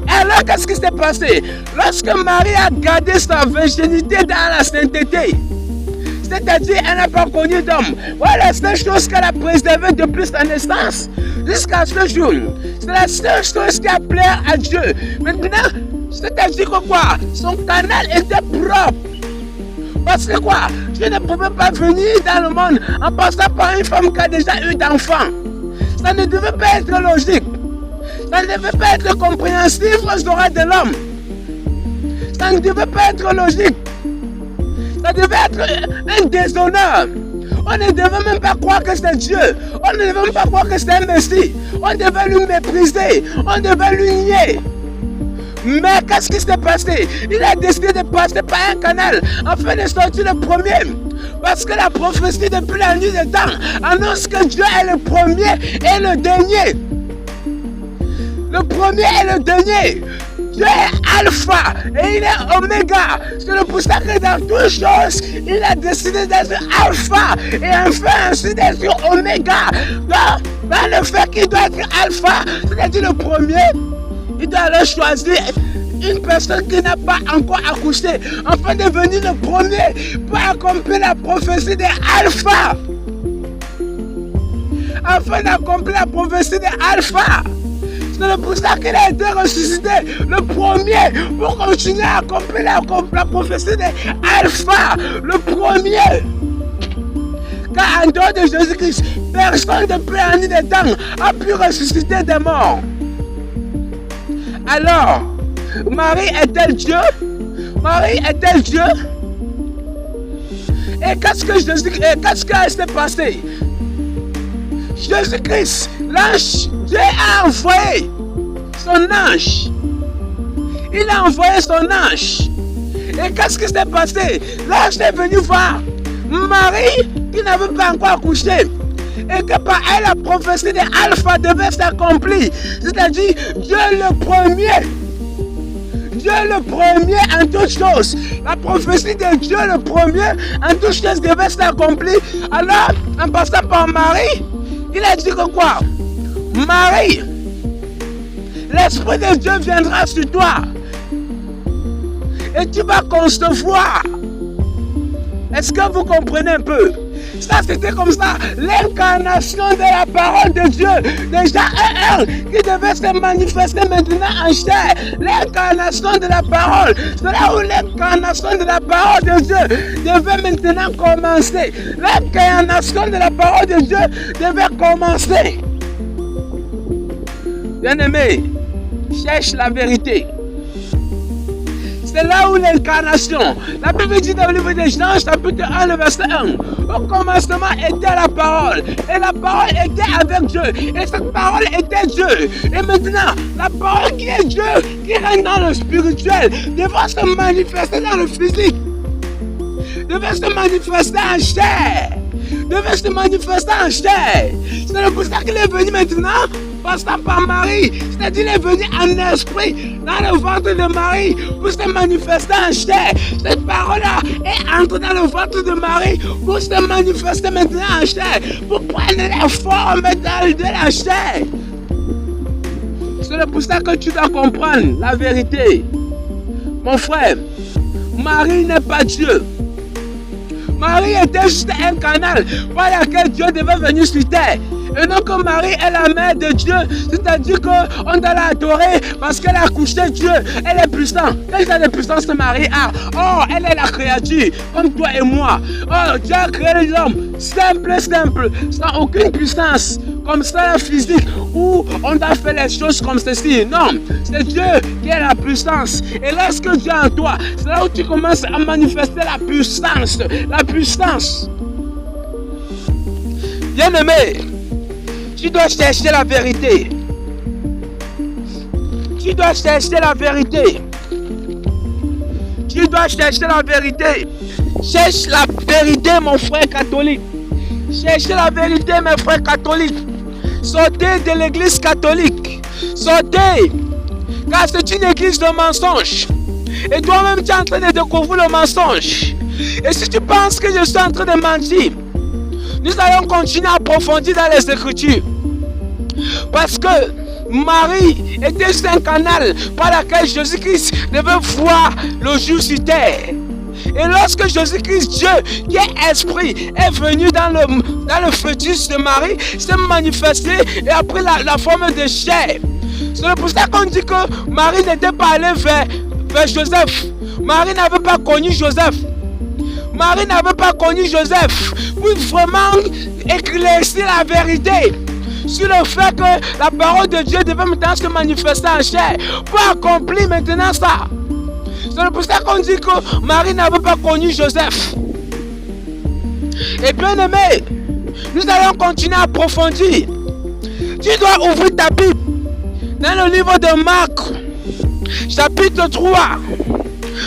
[SPEAKER 1] Alors, qu'est-ce qui s'est passé? Lorsque Marie a gardé sa virginité dans la sainteté, c'est-à-dire elle n'a pas connu d'homme, voilà la seule chose qu'elle a préservée depuis sa naissance jusqu'à ce jour. C'est la seule chose qui a plu à Dieu. Maintenant, c'est-à-dire que quoi? Son canal était propre. Parce que quoi? Dieu ne pouvait pas venir dans le monde en passant par une femme qui a déjà eu d'enfants. Ça ne devait pas être logique. Ça ne devait pas être compréhensible aux oreilles de l'homme. Ça ne devait pas être logique. Ça devait être un déshonneur. On ne devait même pas croire que c'était Dieu. On ne devait même pas croire que c'était un Messie. On devait lui mépriser. On devait lui nier. Mais qu'est-ce qui s'est passé? Il a décidé de passer par un canal afin de sortir le premier. Parce que la prophétie depuis la nuit des temps annonce que Dieu est le premier et le dernier. Le premier et le dernier. Dieu est alpha et il est oméga. C'est pour ça que dans toutes choses, il a décidé d'être alpha et enfin ainsi d'être oméga. Dans le fait qu'il doit être alpha, c'est-à-dire le premier, il doit alors choisir une personne qui n'a pas encore accouché afin de devenir le premier pour accomplir la prophétie des alpha. Afin d'accomplir la prophétie des alpha. C'est pour ça qu'il a été ressuscité le premier pour continuer à accomplir la prophétie des alpha. Le premier. Car en dehors de Jésus-Christ, personne depuis la nuit des temps a pu ressusciter des morts. Alors, Marie est-elle Dieu? Marie est-elle Dieu? Et qu'est-ce qui s'est passé? Jésus-Christ, l'ange, Dieu a envoyé son ange. Il a envoyé son ange. Et qu'est-ce qui s'est passé? L'ange est venu voir Marie qui n'avait pas encore accouché. Et que par elle, la prophétie des alpha devait s'accomplir. C'est-à-dire, Dieu le premier. Dieu le premier en toutes choses. La prophétie de Dieu le premier en toutes choses devait s'accomplir. Alors, en passant par Marie, il a dit que quoi? Marie, l'Esprit de Dieu viendra sur toi. Et tu vas concevoir. Est-ce que vous comprenez un peu? Ça, c'était comme ça, l'incarnation de la parole de Dieu. Déjà un qui devait se manifester maintenant en chair. L'incarnation de la parole. C'est là où l'incarnation de la parole de Dieu devait maintenant commencer. L'incarnation de la parole de Dieu devait commencer. Bien-aimé, cherche la vérité. C'est là où l'incarnation. La Bible dit dans le livre de Jean, chapitre 1, le verset 1. Au commencement était la parole. Et la parole était avec Dieu. Et cette parole était Dieu. Et maintenant, la parole qui est Dieu, qui règne dans le spirituel, devra se manifester dans le physique. Devait se manifester en chair. Devait se manifester en chair. C'est pour ça qu'il est venu maintenant, passant par Marie. C'est-à-dire qu'il est venu en esprit dans le ventre de Marie pour se manifester en chair. Cette parole-là est entrée dans le ventre de Marie pour se manifester maintenant en chair. Pour prendre la forme de la chair. C'est pour ça que tu dois comprendre la vérité. Mon frère, Marie n'est pas Dieu. Marie était juste un canal par lequel Dieu devait venir sur terre. Et non que Marie est la mère de Dieu, c'est-à-dire qu'on doit l'adorer parce qu'elle a accouché Dieu. Elle est puissante. Quelle genre de puissance Marie a? Oh, elle est la créature, comme toi et moi. Oh, Dieu a créé l'homme, simple, sans aucune puissance, comme ça la physique, où on doit faire les choses comme ceci. Non, c'est Dieu qui est la puissance. Et lorsque Dieu est en toi, c'est là où tu commences à manifester la puissance. La puissance. Bien-aimé, tu dois chercher la vérité. Tu dois chercher la vérité. Tu dois chercher la vérité. Cherche la vérité, mon frère catholique. Cherchez la vérité, mes frères catholiques. Sortez de l'église catholique. Sortez. Car c'est une église de mensonges. Et toi-même, tu es en train de découvrir le mensonge. Et si tu penses que je suis en train de mentir, nous allons continuer à approfondir dans les Écritures. Parce que Marie était juste un canal par lequel Jésus-Christ devait voir le jour sur terre. Et lorsque Jésus-Christ, Dieu, qui est esprit, est venu dans le fœtus de Marie, s'est manifesté et a pris la forme de chair. C'est pour ça qu'on dit que Marie n'était pas allée vers Joseph. Marie n'avait pas connu Joseph. Marie n'avait pas connu Joseph pour vraiment éclaircir la vérité sur le fait que la parole de Dieu devait maintenant se manifester en chair pour accomplir maintenant ça. C'est pour ça qu'on dit que Marie n'avait pas connu Joseph. Et bien aimé, nous allons continuer à approfondir. Tu dois ouvrir ta Bible dans le livre de Marc, chapitre 3,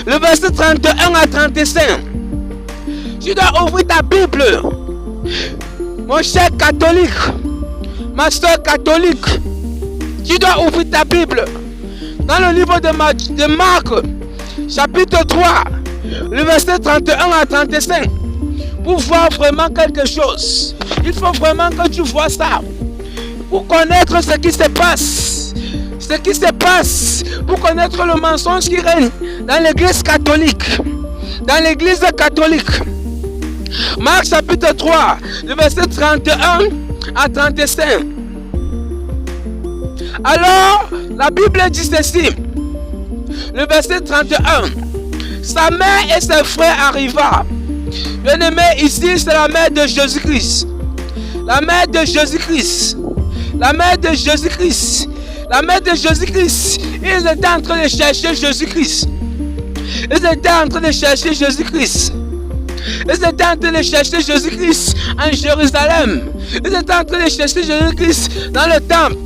[SPEAKER 1] le verset 31 à 35. Tu dois ouvrir ta Bible, mon cher catholique, ma soeur catholique. Tu dois ouvrir ta Bible dans le livre de Marc, chapitre 3, le verset 31 à 35, pour voir vraiment quelque chose. Il faut vraiment que tu vois ça, pour connaître ce qui se passe. Ce qui se passe, pour connaître le mensonge qui règne dans l'église catholique. Dans l'église catholique. Marc chapitre 3, le verset 31 à 35. Alors, la Bible dit ceci. Le verset 31. Sa mère et ses frères arrivèrent. Bien aimé, ici c'est la mère de Jésus-Christ. La mère de Jésus-Christ. La mère de Jésus-Christ. La mère de Jésus-Christ. Ils étaient en train de chercher Jésus-Christ. Ils étaient en train de chercher Jésus-Christ. Ils étaient en train de chercher Jésus-Christ en Jérusalem. Ils étaient en train de chercher Jésus-Christ dans le temple.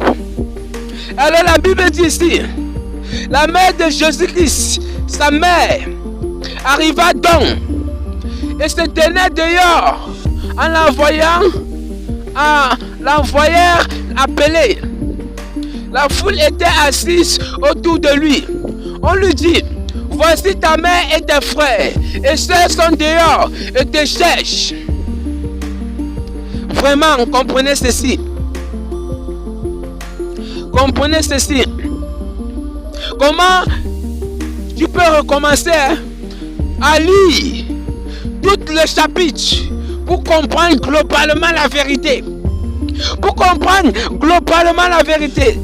[SPEAKER 1] Alors la Bible dit ici, la mère de Jésus-Christ, sa mère, arriva donc et se tenait dehors en l'envoyèrent appeler. La foule était assise autour de lui. On lui dit, voici ta mère et tes frères, et ceux sont dehors et te cherchent. Vraiment, comprenez ceci. Comprenez ceci. Comment tu peux recommencer à lire tout le chapitre pour comprendre globalement la vérité. Pour comprendre globalement la vérité.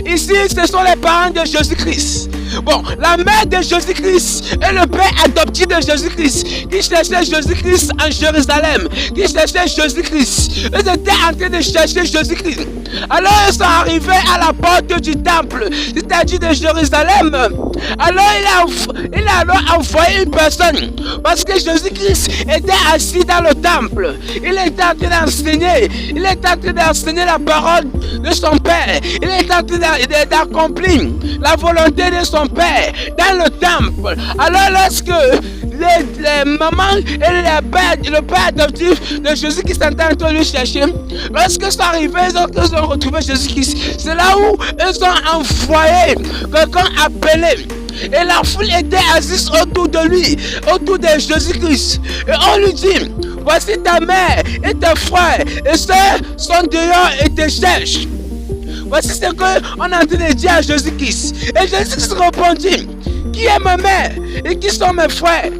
[SPEAKER 1] Ici, ce sont les parents de Jésus-Christ. Bon, la mère de Jésus-Christ et le père adoptif de Jésus-Christ qui cherchait Jésus-Christ en Jérusalem, qui cherchait Jésus-Christ. Ils étaient en train de chercher Jésus-Christ. Alors ils sont arrivés à la porte du temple, c'est-à-dire de Jérusalem. Alors il a alors envoyé une personne parce que Jésus-Christ était assis dans le temple. Il était en train d'enseigner. Il était en train d'enseigner la parole de son père. Il était en train d'accomplir la volonté de son père dans le temple. Alors lorsque les mamans et le père adoptif de Jésus qui s'étaient en train de lui chercher, lorsqu'ils sont arrivés, ils ont retrouvé Jésus-Christ. C'est là où ils ont envoyé quelqu'un appelé. Et la foule était assise autour de lui, autour de Jésus-Christ. Et on lui dit, voici ta mère et tes frères, et ceux sont dehors et te cherchent. Voici ce qu'on est en train de dire à Jésus-Christ. Et Jésus-Christ répondit, qui est ma mère et qui sont mes frères?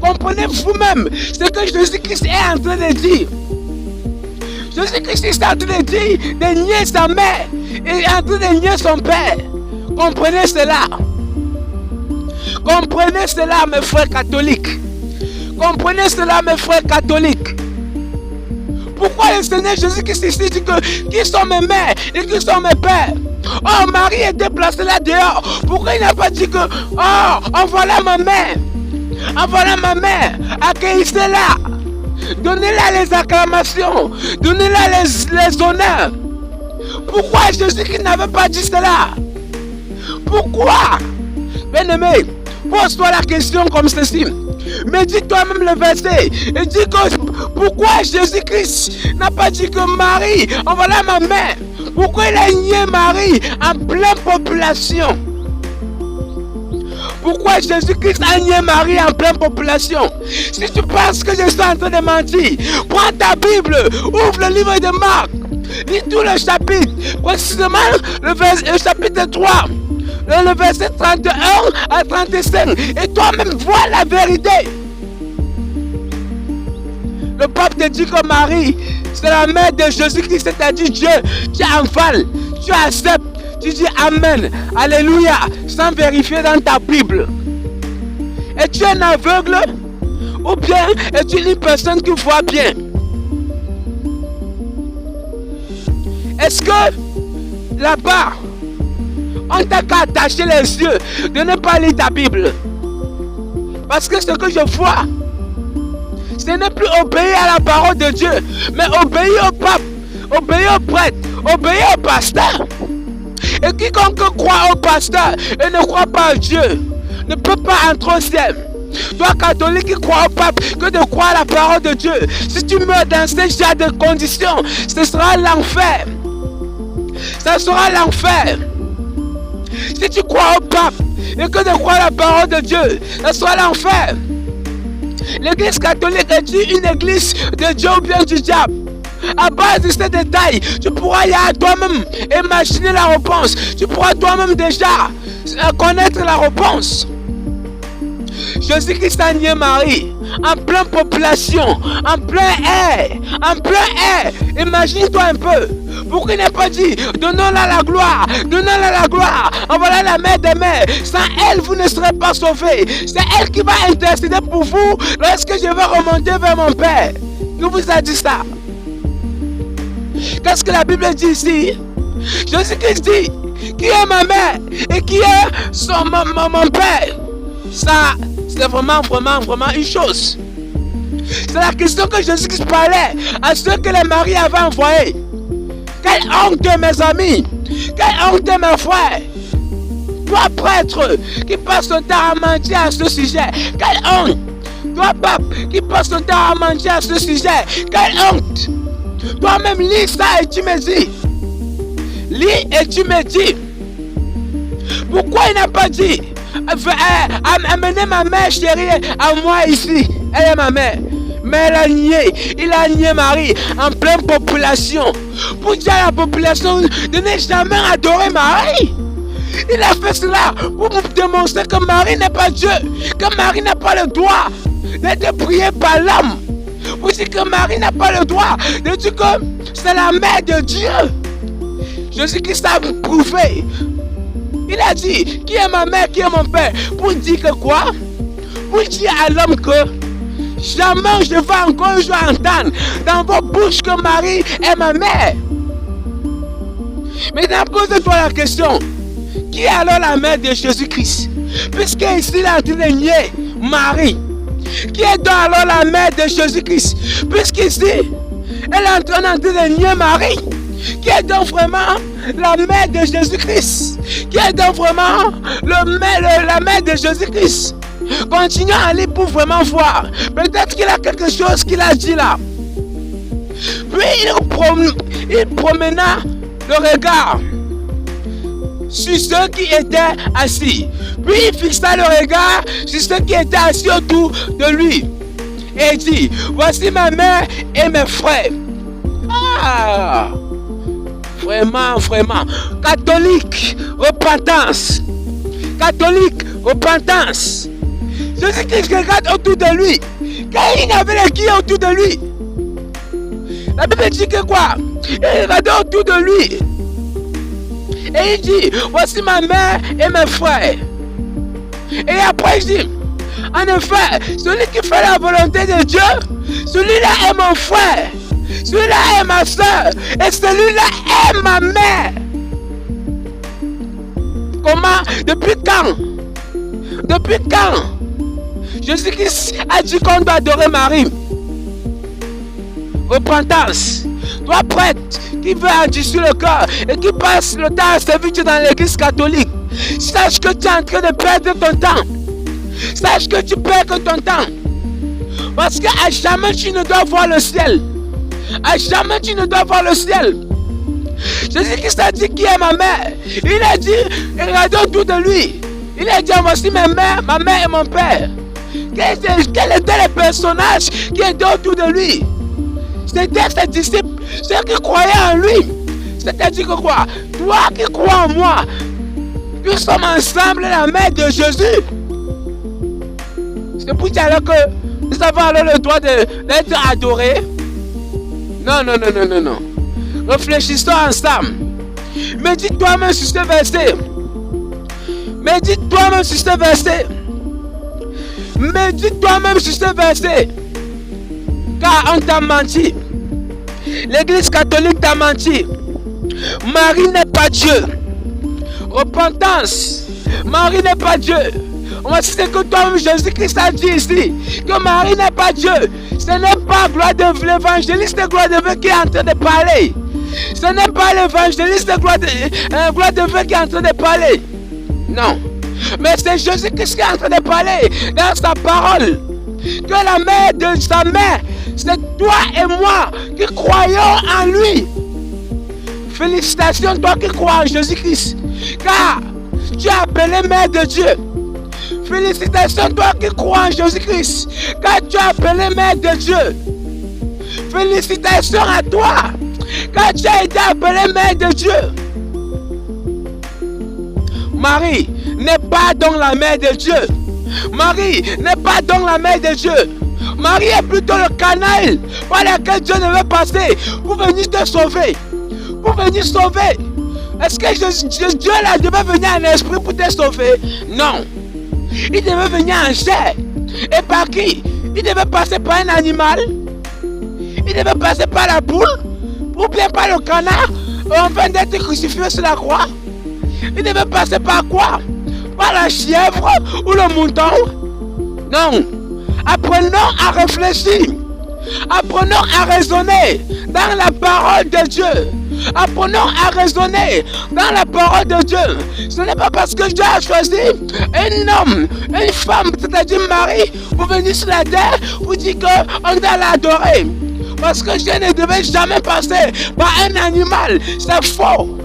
[SPEAKER 1] Comprenez vous-même ce que Jésus-Christ est en train de dire. Jésus-Christ est en train de dire de nier sa mère et en train de nier son père. Comprenez cela. Comprenez cela, mes frères catholiques. Comprenez cela, mes frères catholiques. Pourquoi le Seigneur Jésus-Christ ici dit que qui sont mes mères et qui sont mes pères? Oh, Marie était placée là dehors. Pourquoi il n'a pas dit que, oh, en voilà ma mère. En voilà ma mère. Accueillez-la. Donnez-la les acclamations. Donnez-la les honneurs. Pourquoi Jésus-Christ n'avait pas dit cela? Pourquoi? Bien-aimé, pose-toi la question comme ceci. Mais dis toi-même le verset. Et dis que pourquoi Jésus-Christ n'a pas dit que Marie, en voilà ma mère. Pourquoi il a nié Marie en pleine population? Pourquoi Jésus-Christ a nié Marie en pleine population? Si tu penses que je suis en train de mentir, prends ta Bible, ouvre le livre de Marc, lis tout le chapitre, précisément le chapitre 3, le verset 31 à 35, et toi-même vois la vérité. Le pape te dit que Marie, c'est la mère de Jésus-Christ, c'est-à-dire Dieu. Tu avales, tu acceptes, tu dis Amen, Alléluia, sans vérifier dans ta Bible. Es-tu un aveugle? Ou bien es-tu une personne qui voit bien? Est-ce que là-bas, on t'a qu'à attacher les yeux de ne pas lire ta Bible? Parce que ce que je vois, ce n'est plus obéir à la parole de Dieu, mais obéir au pape, obéir au prêtre, obéir au pasteur. Et quiconque croit au pasteur et ne croit pas à Dieu ne peut pas entrer au ciel. Toi, catholique qui crois au pape, que de croire à la parole de Dieu, si tu meurs dans ce genre de conditions, ce sera l'enfer. Ça sera l'enfer. Si tu crois au pape et que de croire à la parole de Dieu, ça sera l'enfer. L'église catholique est une église de Dieu ou bien du diable? À base de ces détails, tu pourras y aller toi-même imaginer la réponse. Tu pourras toi-même déjà connaître la réponse. Jésus-Christ a nié Marie en pleine population, en plein air, en plein air. Imagine-toi un peu. Pourquoi il n'a pas dit donnons-la la gloire, donnons-la la gloire, envoyez la mère des mères. Sans elle, vous ne serez pas sauvés. C'est elle qui va intercéder pour vous lorsque je vais remonter vers mon Père. Qui vous a dit ça? Qu'est-ce que la Bible dit ici? Jésus-Christ dit qui est ma mère et qui est mon Père. Ça, c'est vraiment une chose. C'est la question que Jésus-Christ parlait à ceux que les maris avaient envoyés. Quelle honte, mes amis! Quelle honte, mes frères! Toi, prêtre, qui passe ton temps à mentir à ce sujet, quelle honte! Toi, pape, qui passe ton temps à mentir à ce sujet, quelle honte! Toi-même, lis ça et tu me dis. Lis et tu me dis. Pourquoi il n'a pas dit amenez ma mère chérie à moi ici? Elle est ma mère. Mais il a nié Marie en pleine population. Pour dire à la population de ne jamais adorer Marie. Il a fait cela pour vous démontrer que Marie n'est pas Dieu. Que Marie n'a pas le droit d'être priée par l'homme. Pour dire que Marie n'a pas le droit de dire que c'est la mère de Dieu. Jésus-Christ a prouvé. Il a dit qui est ma mère, qui est mon père. Pour dire que quoi? Pour dire à l'homme que jamais je vais encore un jour entendre dans vos bouches que Marie est ma mère. Maintenant, pose-toi la question. Qui est alors la mère de Jésus-Christ? Puisqu'ici, il est en train de nier Marie. Qui est donc alors la mère de Jésus-Christ? Puisqu'ici, elle est en train de nier Marie. Qui est donc vraiment la mère de Jésus-Christ? Qui est donc vraiment la mère de Jésus-Christ? Continuons à lire pour vraiment voir. Peut-être qu'il a quelque chose qu'il a dit là. Puis il promena le regard sur ceux qui étaient assis. Puis il fixa le regard sur ceux qui étaient assis autour de lui. Et il dit, voici ma mère et mes frères. Ah! Vraiment. Catholique, repentance. Catholique, repentance. Jésus-Christ regarde autour de lui. Quand il y avait qui autour de lui. La Bible dit que quoi? Il regarde autour de lui. Et il dit, voici ma mère et mes frères. Et après il dit, en effet, celui qui fait la volonté de Dieu, celui-là est mon frère. Celui-là est ma soeur. Et celui-là est ma mère. Comment? Depuis quand? Depuis quand? Jésus-Christ a dit qu'on doit adorer Marie. Repentance. Toi, prêtre, qui veut endurcir le corps et qui passe le temps à servir Dieu dans l'église catholique, sache que tu es en train de perdre ton temps. Sache que tu perds ton temps. Parce qu'à jamais tu ne dois voir le ciel. À jamais tu ne dois voir le ciel. Jésus-Christ a dit qui est ma mère. Il a dit, regardez autour de lui. Il a dit, voici ma mère et mon père. Quel était le personnage qui était autour de lui? C'était ses disciples, ceux qui croyaient en lui. C'est-à-dire que quoi? Toi qui crois en moi, nous sommes ensemble la mère de Jésus. C'est pour dire que nous avons alors le droit d'être adorés. Non. Réfléchissons ensemble. Médite toi-même sur ce verset. Médite toi-même sur ce verset. Médite toi-même sur ce verset. Car on t'a menti. L'église catholique t'a menti. Marie n'est pas Dieu. Repentance. Marie n'est pas Dieu. Voici ce que toi-même Jésus-Christ a dit ici. Que Marie n'est pas Dieu. Ce n'est pas gloire de l'évangéliste de gloire de Dieu qui est en train de parler. Ce n'est pas l'évangéliste de gloire de Dieu qui est en train de parler. Non. Mais c'est Jésus-Christ qui est en train de parler dans sa parole. Que la mère de sa mère, c'est toi et moi qui croyons en lui. Félicitations toi qui crois en Jésus-Christ. Car tu es appelé mère de Dieu. Félicitations toi qui crois en Jésus-Christ. Car tu es appelé mère de Dieu. Félicitations à toi. Car tu as été appelé mère de Dieu. Marie n'est pas donc la mère de Dieu. Marie n'est pas donc la mère de Dieu. Marie est plutôt le canal par lequel Dieu devait passer pour venir te sauver. Pour venir sauver. Est-ce que Dieu là devait venir en esprit pour te sauver? Non. Il devait venir en chair. Et par qui? Il devait passer par un animal. Il devait passer par la poule. Ou bien par le canard. Enfin d'être crucifié sur la croix. Il devait passer par quoi? Par la chèvre ou le mouton? Non. Apprenons à réfléchir. Apprenons à raisonner dans la parole de Dieu. Apprenons à raisonner dans la parole de Dieu. Ce n'est pas parce que Dieu a choisi un homme, une femme, c'est-à-dire Marie, pour venir sur la terre, pour dire qu'on doit l'adorer. Parce que Dieu ne devait jamais passer par un animal. C'est faux.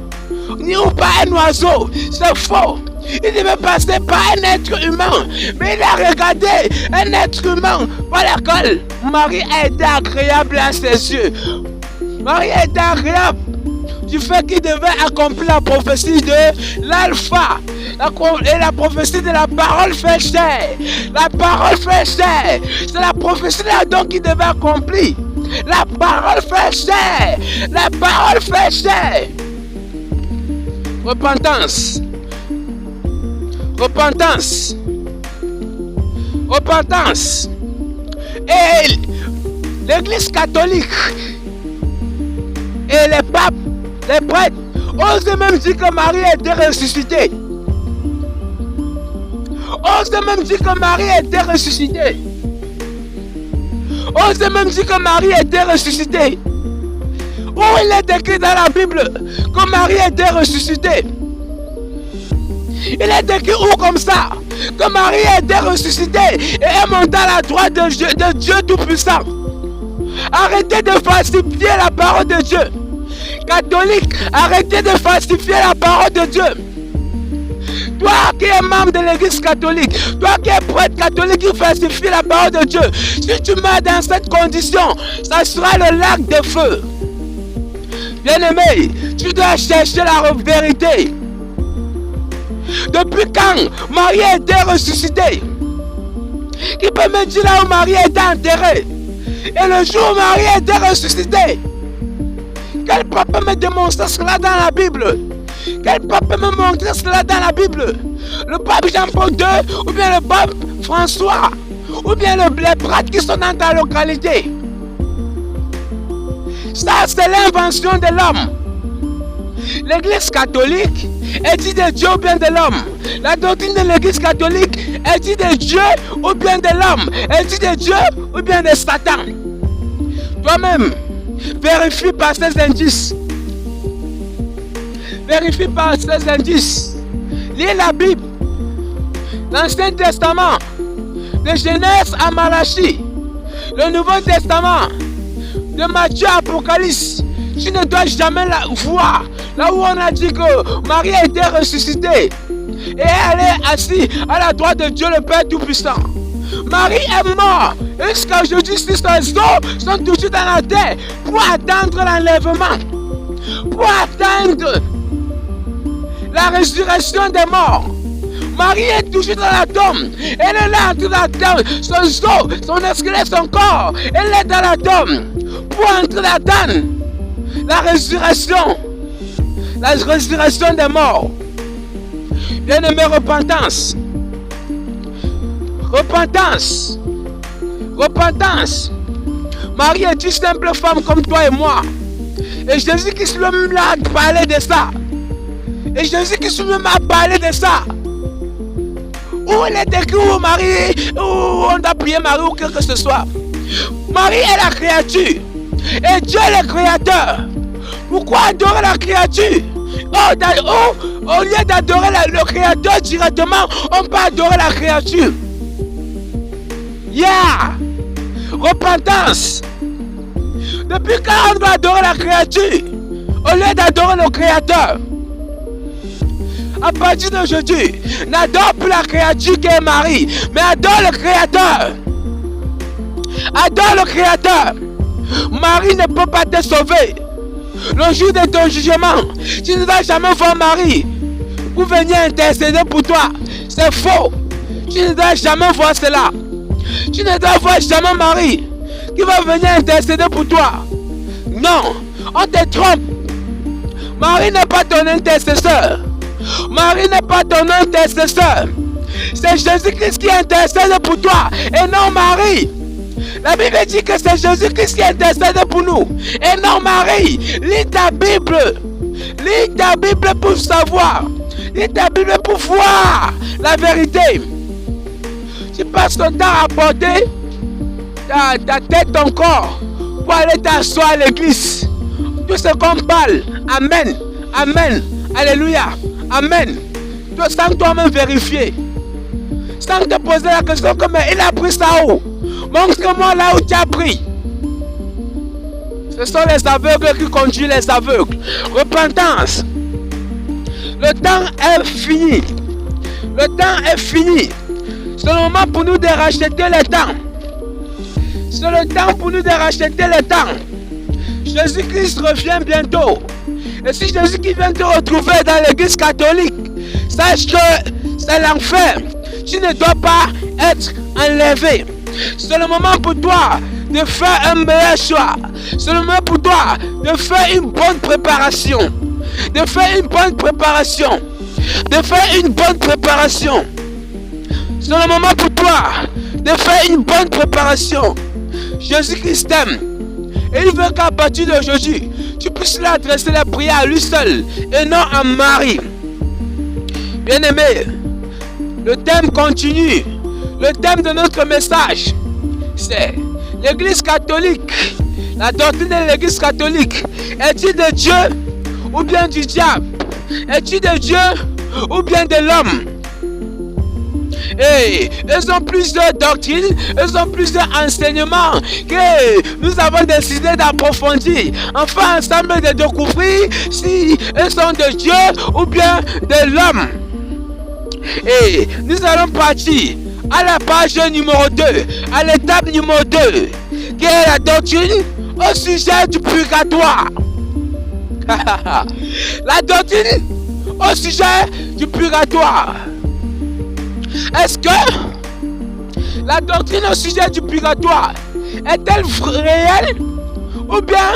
[SPEAKER 1] Ni par un oiseau. C'est faux. Il devait passer par un être humain. Mais il a regardé un être humain par lequel Marie a été agréable à ses yeux. Marie a été agréable du fait qu'il devait accomplir la prophétie de l'alpha. Et la prophétie de la parole fait chair. La parole fait chair. C'est la prophétie de l'Adam qui devait accomplir. La parole fait chair. La parole fait chair. Repentance. Repentance. Repentance. Et l'église catholique et les papes, les prêtres, osent même dire que Marie était ressuscitée. Osent même dire que Marie était ressuscitée. Osent même dire que Marie était ressuscitée. Où il est écrit dans la Bible que Marie était ressuscitée? Il est écrit où comme ça? Que Marie était ressuscitée et est montée à la droite de Dieu Tout-Puissant. Arrêtez de falsifier la parole de Dieu. Catholique, arrêtez de falsifier la parole de Dieu. Toi qui es membre de l'église catholique, toi qui es prêtre catholique qui falsifie la parole de Dieu, si tu meurs dans cette condition, ça sera le lac de feu. Bien-aimé, tu dois chercher la vérité. Depuis quand Marie a été ressuscitée? Qui peut me dire là où Marie a été enterrée? Et le jour où Marie a été ressuscitée, quel pape peut me démontrer cela dans la Bible? Quel pape peut me montrer cela dans la Bible? Le pape Jean-Paul II, ou bien le pape François, ou bien les prêtres qui sont dans ta localité? Ça, c'est l'invention de l'homme. L'église catholique est dit de Dieu ou bien de l'homme. La doctrine de l'église catholique est dit de Dieu ou bien de l'homme. Est dit de Dieu ou bien de Satan. Toi-même, vérifie par ces indices. Vérifie par ces indices. Lis la Bible. L'Ancien Testament. De Genèse à Malachie. Le Nouveau Testament. De Matthieu à Apocalypse. Tu ne dois jamais la voir. Là où on a dit que Marie a été ressuscitée. et elle est assise à la droite de Dieu le Père Tout-Puissant. Marie est morte. Jusqu'à aujourd'hui, si ses os sont toujours dans la terre pour attendre l'enlèvement, pour attendre la résurrection des morts. Marie est toujours dans la tombe. Elle est là entre la tombe. Son os, son squelette, son corps. Elle est dans la tombe pour entrer attendre la résurrection. La résurrection des morts. Bien-aimé, repentance. Repentance. Repentance. Marie est une simple femme comme toi et moi. Et Jésus-Christ lui-même a parlé de ça. Et Jésus-Christ lui-même a parlé de ça. Où il est écrit où Marie, où on doit prier Marie ou quelque que ce soit. Marie est la créature. Et Dieu est le créateur. Pourquoi adorer la créature? Au lieu d'adorer le créateur directement, on peut adorer la créature. Yeah! Repentance. Depuis quand on doit adorer la créature au lieu d'adorer le créateur? À partir d'aujourd'hui, n'adore plus la créature qui est Marie, mais adore le créateur. Adore le créateur. Marie ne peut pas te sauver. Le jour de ton jugement, tu ne vas jamais voir Marie pour venir intercéder pour toi. C'est faux. Tu ne dois jamais voir cela. Tu ne dois voir jamais Marie qui va venir intercéder pour toi. Non, on te trompe. Marie n'est pas ton intercesseur. Marie n'est pas ton intercesseur. C'est Jésus-Christ qui intercède pour toi et non Marie. La Bible dit que c'est Jésus-Christ qui intercède pour nous et non Marie. Lis ta Bible. Lis ta Bible pour savoir. Lis ta Bible pour voir la vérité. Tu passes ton temps à porter ta tête, ton corps pour aller t'asseoir à l'église. Tout ce qu'on parle. Amen. Amen. Alléluia. Amen. Sans toi-même vérifier. Sans te poser la question comme il a pris ça où? Montre-moi là où tu as pris. Ce sont les aveugles qui conduisent les aveugles. Repentance. Le temps est fini. Le temps est fini. C'est le moment pour nous de racheter le temps. C'est le temps pour nous de racheter le temps. Jésus-Christ revient bientôt. Et si Jésus-Christ vient te retrouver dans l'église catholique, sache que c'est l'enfer. Tu ne dois pas être enlevé. C'est le moment pour toi de faire un meilleur choix. C'est le moment pour toi de faire une bonne préparation. De faire une bonne préparation. De faire une bonne préparation. C'est le moment pour toi de faire une bonne préparation. Jésus-Christ t'aime. Et il veut qu'à partir d'aujourd'hui, tu puisses lui adresser la prière à lui seul et non à Marie. Bien-aimé, le thème continue. Le thème de notre message, c'est l'église catholique. La doctrine de l'église catholique. Est-il de Dieu ou bien du diable? Est-il de Dieu ou bien de l'homme? Et ils ont plusieurs doctrines, ils ont plusieurs enseignements que nous avons décidé d'approfondir. Enfin, ensemble de découvrir si ils sont de Dieu ou bien de l'homme. Et nous allons partir à la page numéro 2, à l'étape numéro 2, qui est la doctrine au sujet du purgatoire. La doctrine au sujet du purgatoire. Est-ce que la doctrine au sujet du purgatoire est-elle réelle ou bien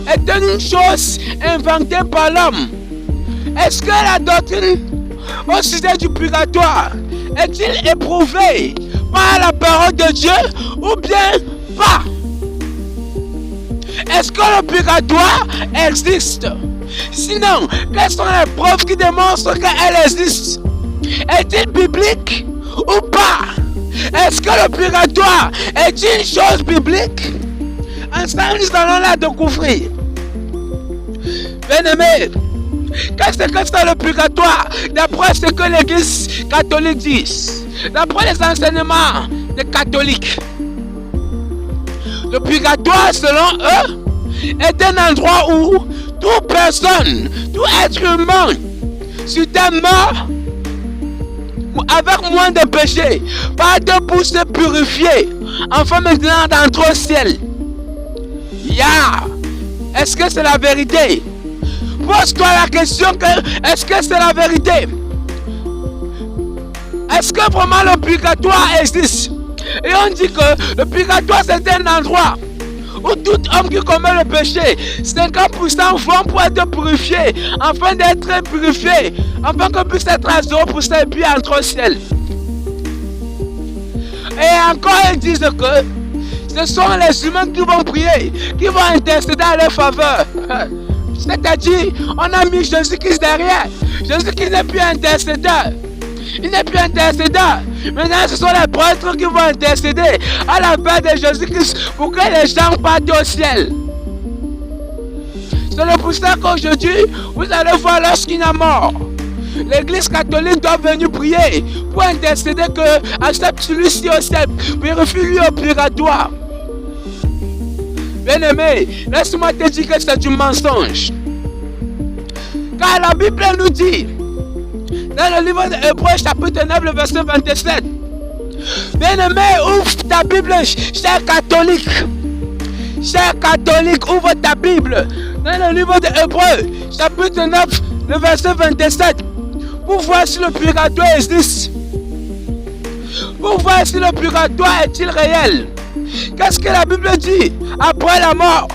[SPEAKER 1] est-elle une chose inventée par l'homme? Est-ce que la doctrine au sujet du purgatoire est-il éprouvé par la parole de Dieu ou bien pas? Est-ce que le purgatoire existe? Sinon, quelles sont les preuves qui démontrent qu'elle existe? Est-il biblique ou pas? Est-ce que le purgatoire est une chose biblique? Ensemble, nous allons la découvrir. Bien-aimés, qu'est-ce que c'est le purgatoire? D'après ce que l'église catholique dit, d'après les enseignements des catholiques, le purgatoire, selon eux, est un endroit où toute personne, tout être humain, sur terre mort, avec moins de péché, pardon pour se purifier, enfin maintenant d'entrer au ciel. Est-ce que c'est la vérité? Pose-toi la question que est-ce que c'est la vérité? Est-ce que vraiment le purgatoire existe? Et on dit que le purgatoire c'est un endroit où tout homme qui commet le péché, 50% vont pour être purifiés, afin d'être purifiés, afin qu'on puisse être à 0% et puis entrer au ciel. Et encore ils disent que ce sont les humains qui vont prier, qui vont intercéder à leur faveur. C'est-à-dire, on a mis Jésus-Christ derrière. Jésus-Christ n'est plus intercédeur. Il n'est plus intercédeur. Maintenant, ce sont les prêtres qui vont intercéder à la paix de Jésus-Christ pour que les gens partent au ciel. C'est pour ça qu'aujourd'hui, vous allez voir lorsqu'il y a mort, l'Église catholique doit venir prier pour intercéder que accepte celui-ci au ciel, purifie-lui au purgatoire. Bien-aimé, laisse-moi te dire que c'est du mensonge. Car la Bible nous dit, dans le livre d'Hébreux, chapitre 9, le verset 27, bien-aimé, ouvre ta Bible, cher catholique. Cher catholique, ouvre ta Bible. Dans le livre d'Hébreux, chapitre 9, le verset 27, pour voir si le purgatoire existe. Pour voir si le purgatoire est-il réel. Qu'est-ce que la Bible dit après la mort?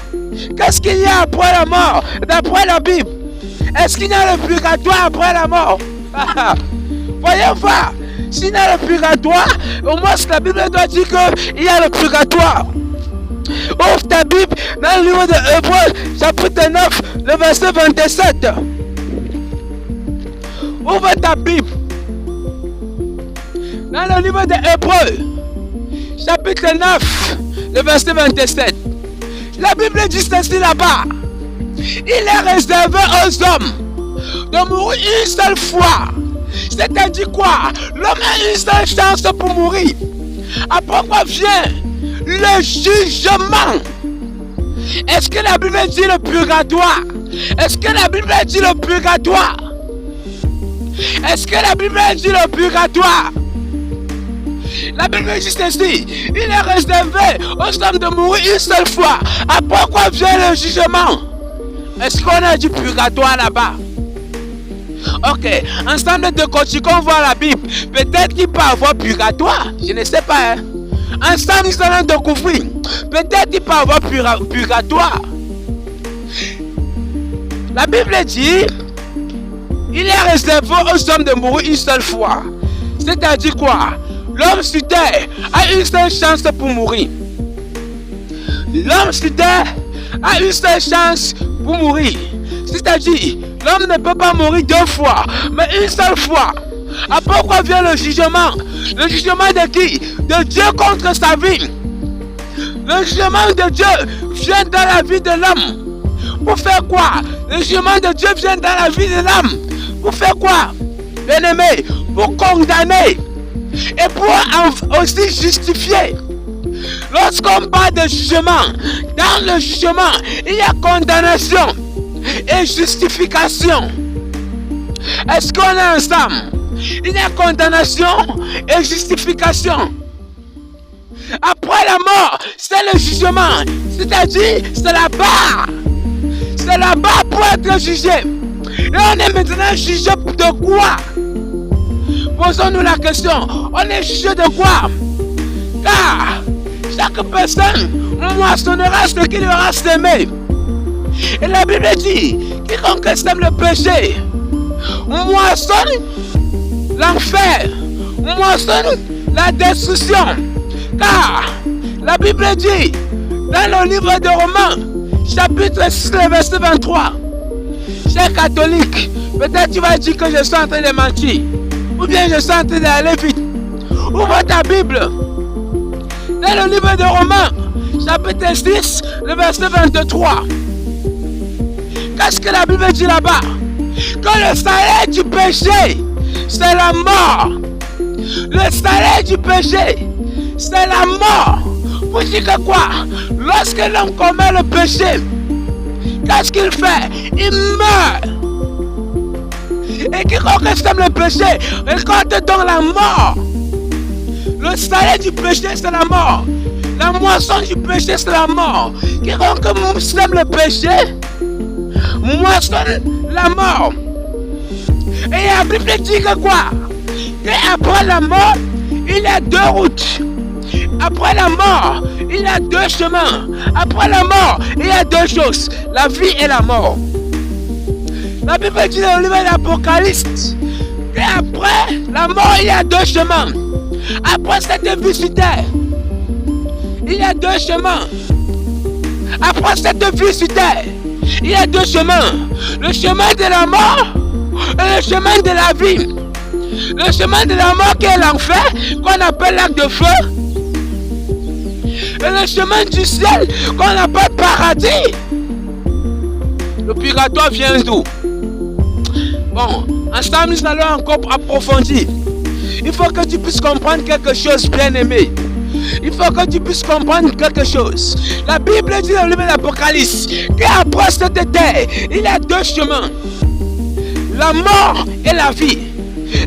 [SPEAKER 1] Qu'est-ce qu'il y a après la mort d'après la Bible? Est-ce qu'il y a le purgatoire après la mort? Voyons voir. S'il y a le purgatoire, au moins la Bible doit dire qu'il y a le purgatoire. Ouvre ta Bible dans le livre de Hébreux, chapitre 9, le verset 27. Ouvre ta Bible dans le livre de Hébreux, chapitre 9, le verset 27. La Bible dit ceci là-bas. Il est réservé aux hommes de mourir une seule fois. C'est-à-dire quoi? L'homme a une seule chance pour mourir. Après quoi vient le jugement? Est-ce que la Bible dit le purgatoire? Est-ce que la Bible dit le purgatoire? Est-ce que la Bible dit le purgatoire? La Bible dit ceci. Il est réservé aux hommes de mourir une seule fois. Après quoi vient le jugement? Est-ce qu'on a du purgatoire là-bas? Ok, ensemble de continuons voir la Bible. Peut-être qu'il peut avoir purgatoire. Je ne sais pas. Ensemble, nous allons découvrir. Peut-être qu'il peut avoir purgatoire. La Bible dit, il est réservé aux hommes de mourir une seule fois. C'est-à-dire quoi? L'homme sur terre a une seule chance pour mourir. L'homme sur terre a une seule chance pour mourir. C'est-à-dire, l'homme ne peut pas mourir deux fois, mais une seule fois. Après quoi vient le jugement? Le jugement de qui? De Dieu contre sa vie. Le jugement de Dieu vient dans la vie de l'homme. Pour faire quoi? Le jugement de Dieu vient dans la vie de l'homme. Pour faire quoi? Bien-aimé, pour condamner et pour aussi justifier. Lorsqu'on parle de jugement, dans le jugement, il y a condamnation et justification. Est-ce qu'on est ensemble? Il y a condamnation et justification. Après la mort, c'est le jugement. C'est-à-dire, c'est la barre. C'est la barre pour être jugé. Et on est maintenant jugé de quoi? Posons-nous la question. On est jugé de quoi? Car chaque personne moissonnera ce qu'il aura semé. Et la Bible dit, quiconque sème le péché, moissonne l'enfer, moissonne la destruction. Car la Bible dit, dans le livre de Romains, chapitre 6, verset 23, cher catholique, peut-être tu vas dire que je suis en train de mentir, ou bien je suis en train d'aller vite. Ouvre ta Bible. Dans le livre de Romains, chapitre 6, le verset 23. Qu'est-ce que la Bible dit là-bas? Que le salaire du péché, c'est la mort. Le salaire du péché, c'est la mort. Vous dites que quoi? Lorsque l'homme commet le péché, qu'est-ce qu'il fait? Il meurt. Et quiconque sème le péché récolte dans la mort. Le salaire du péché, c'est la mort. La moisson du péché, c'est la mort. Quiconque sème le péché moissonne la mort. Et la Bible dit que quoi? Qu'après la mort, il y a deux routes. Après la mort, il y a deux chemins. Après la mort, il y a deux choses. La vie et la mort. La Bible dit dans le livre de l'Apocalypse qu'après la mort, il y a deux chemins. Après cette vie sur terre, il y a deux chemins. Après cette vie sur terre, il y a deux chemins. Le chemin de la mort et le chemin de la vie. Le chemin de la mort qui est l'enfer, qu'on appelle lac de feu. Et le chemin du ciel, qu'on appelle paradis. Le purgatoire vient d'où? Bon, ensemble nous allons encore approfondir. Il faut que tu puisses comprendre quelque chose, bien aimé. Il faut que tu puisses comprendre quelque chose. La Bible dit dans le livre de l'Apocalypse qu'après cette terre, il y a deux chemins. La mort et la vie.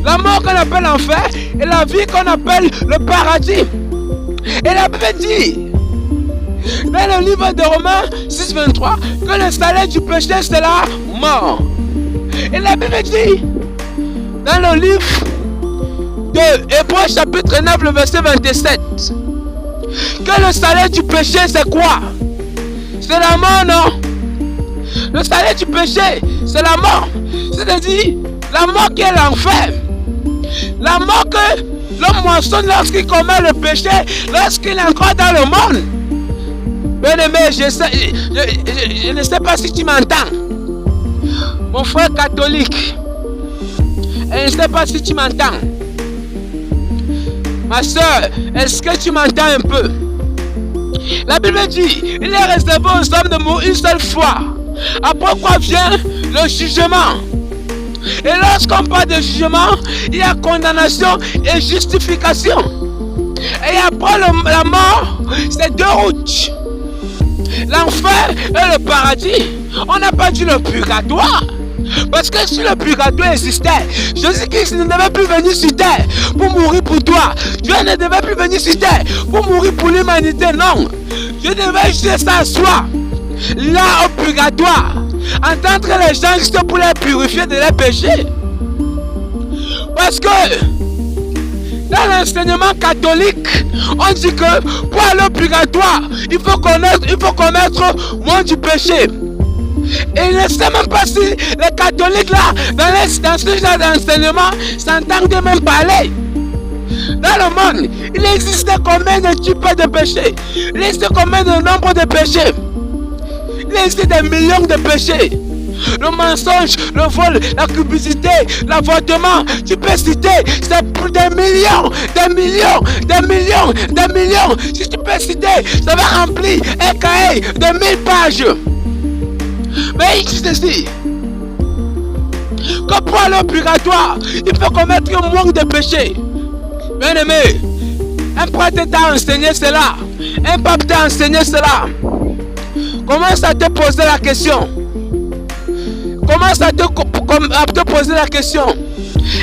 [SPEAKER 1] La mort qu'on appelle l'enfer et la vie qu'on appelle le paradis. Et la Bible dit dans le livre de Romains 6,23 que le salaire du péché c'est la mort. Et la Bible dit dans le livre de Hébreux chapitre 9 le verset 27 que le salaire du péché c'est quoi? C'est la mort, non? Le salaire du péché c'est la mort. C'est-à-dire la mort qui est l'enfer. La mort que l'homme moissonne lorsqu'il commet le péché, lorsqu'il est encore dans le monde. Bien-aimé, je ne sais pas si tu m'entends. Mon frère catholique. Et je ne sais pas si tu m'entends. Ma soeur, est-ce que tu m'entends un peu? La Bible dit, il est réservé aux hommes de mourir une seule fois. Après quoi vient le jugement. Et lorsqu'on parle de jugement, il y a condamnation et justification. Et après la mort, c'est deux routes. L'enfer et le paradis. On n'a pas dit le purgatoire. Parce que si le purgatoire existait, Jésus-Christ ne devait plus venir sur terre pour mourir pour toi. Dieu ne devait plus venir sur terre pour mourir pour l'humanité. Non. Dieu devait juste s'asseoir là au purgatoire, entendre les gens juste pour les purifier de leurs péchés. Parce que dans l'enseignement catholique, on dit que pour aller au purgatoire, il faut commettre moins du péché. Et il ne sait même pas si les catholiques là, dans ce genre d'enseignement, s'entendent même parler. Dans le monde, il existe combien de types de péchés? Il existe combien de nombre de péchés? Il existe des millions de péchés. Le mensonge, le vol, la cupidité, l'avortement, tu peux citer, c'est pour des millions, des millions, des millions, des millions. Si tu peux citer, ça va remplir un cahier de 1000 pages. Mais il dit ceci, que pour aller au purgatoire, il faut commettre un manque de péché. Bien aimé, un prêtre t'a enseigné cela, un pape t'a enseigné cela. Commence à te poser la question. Commence à te poser la question.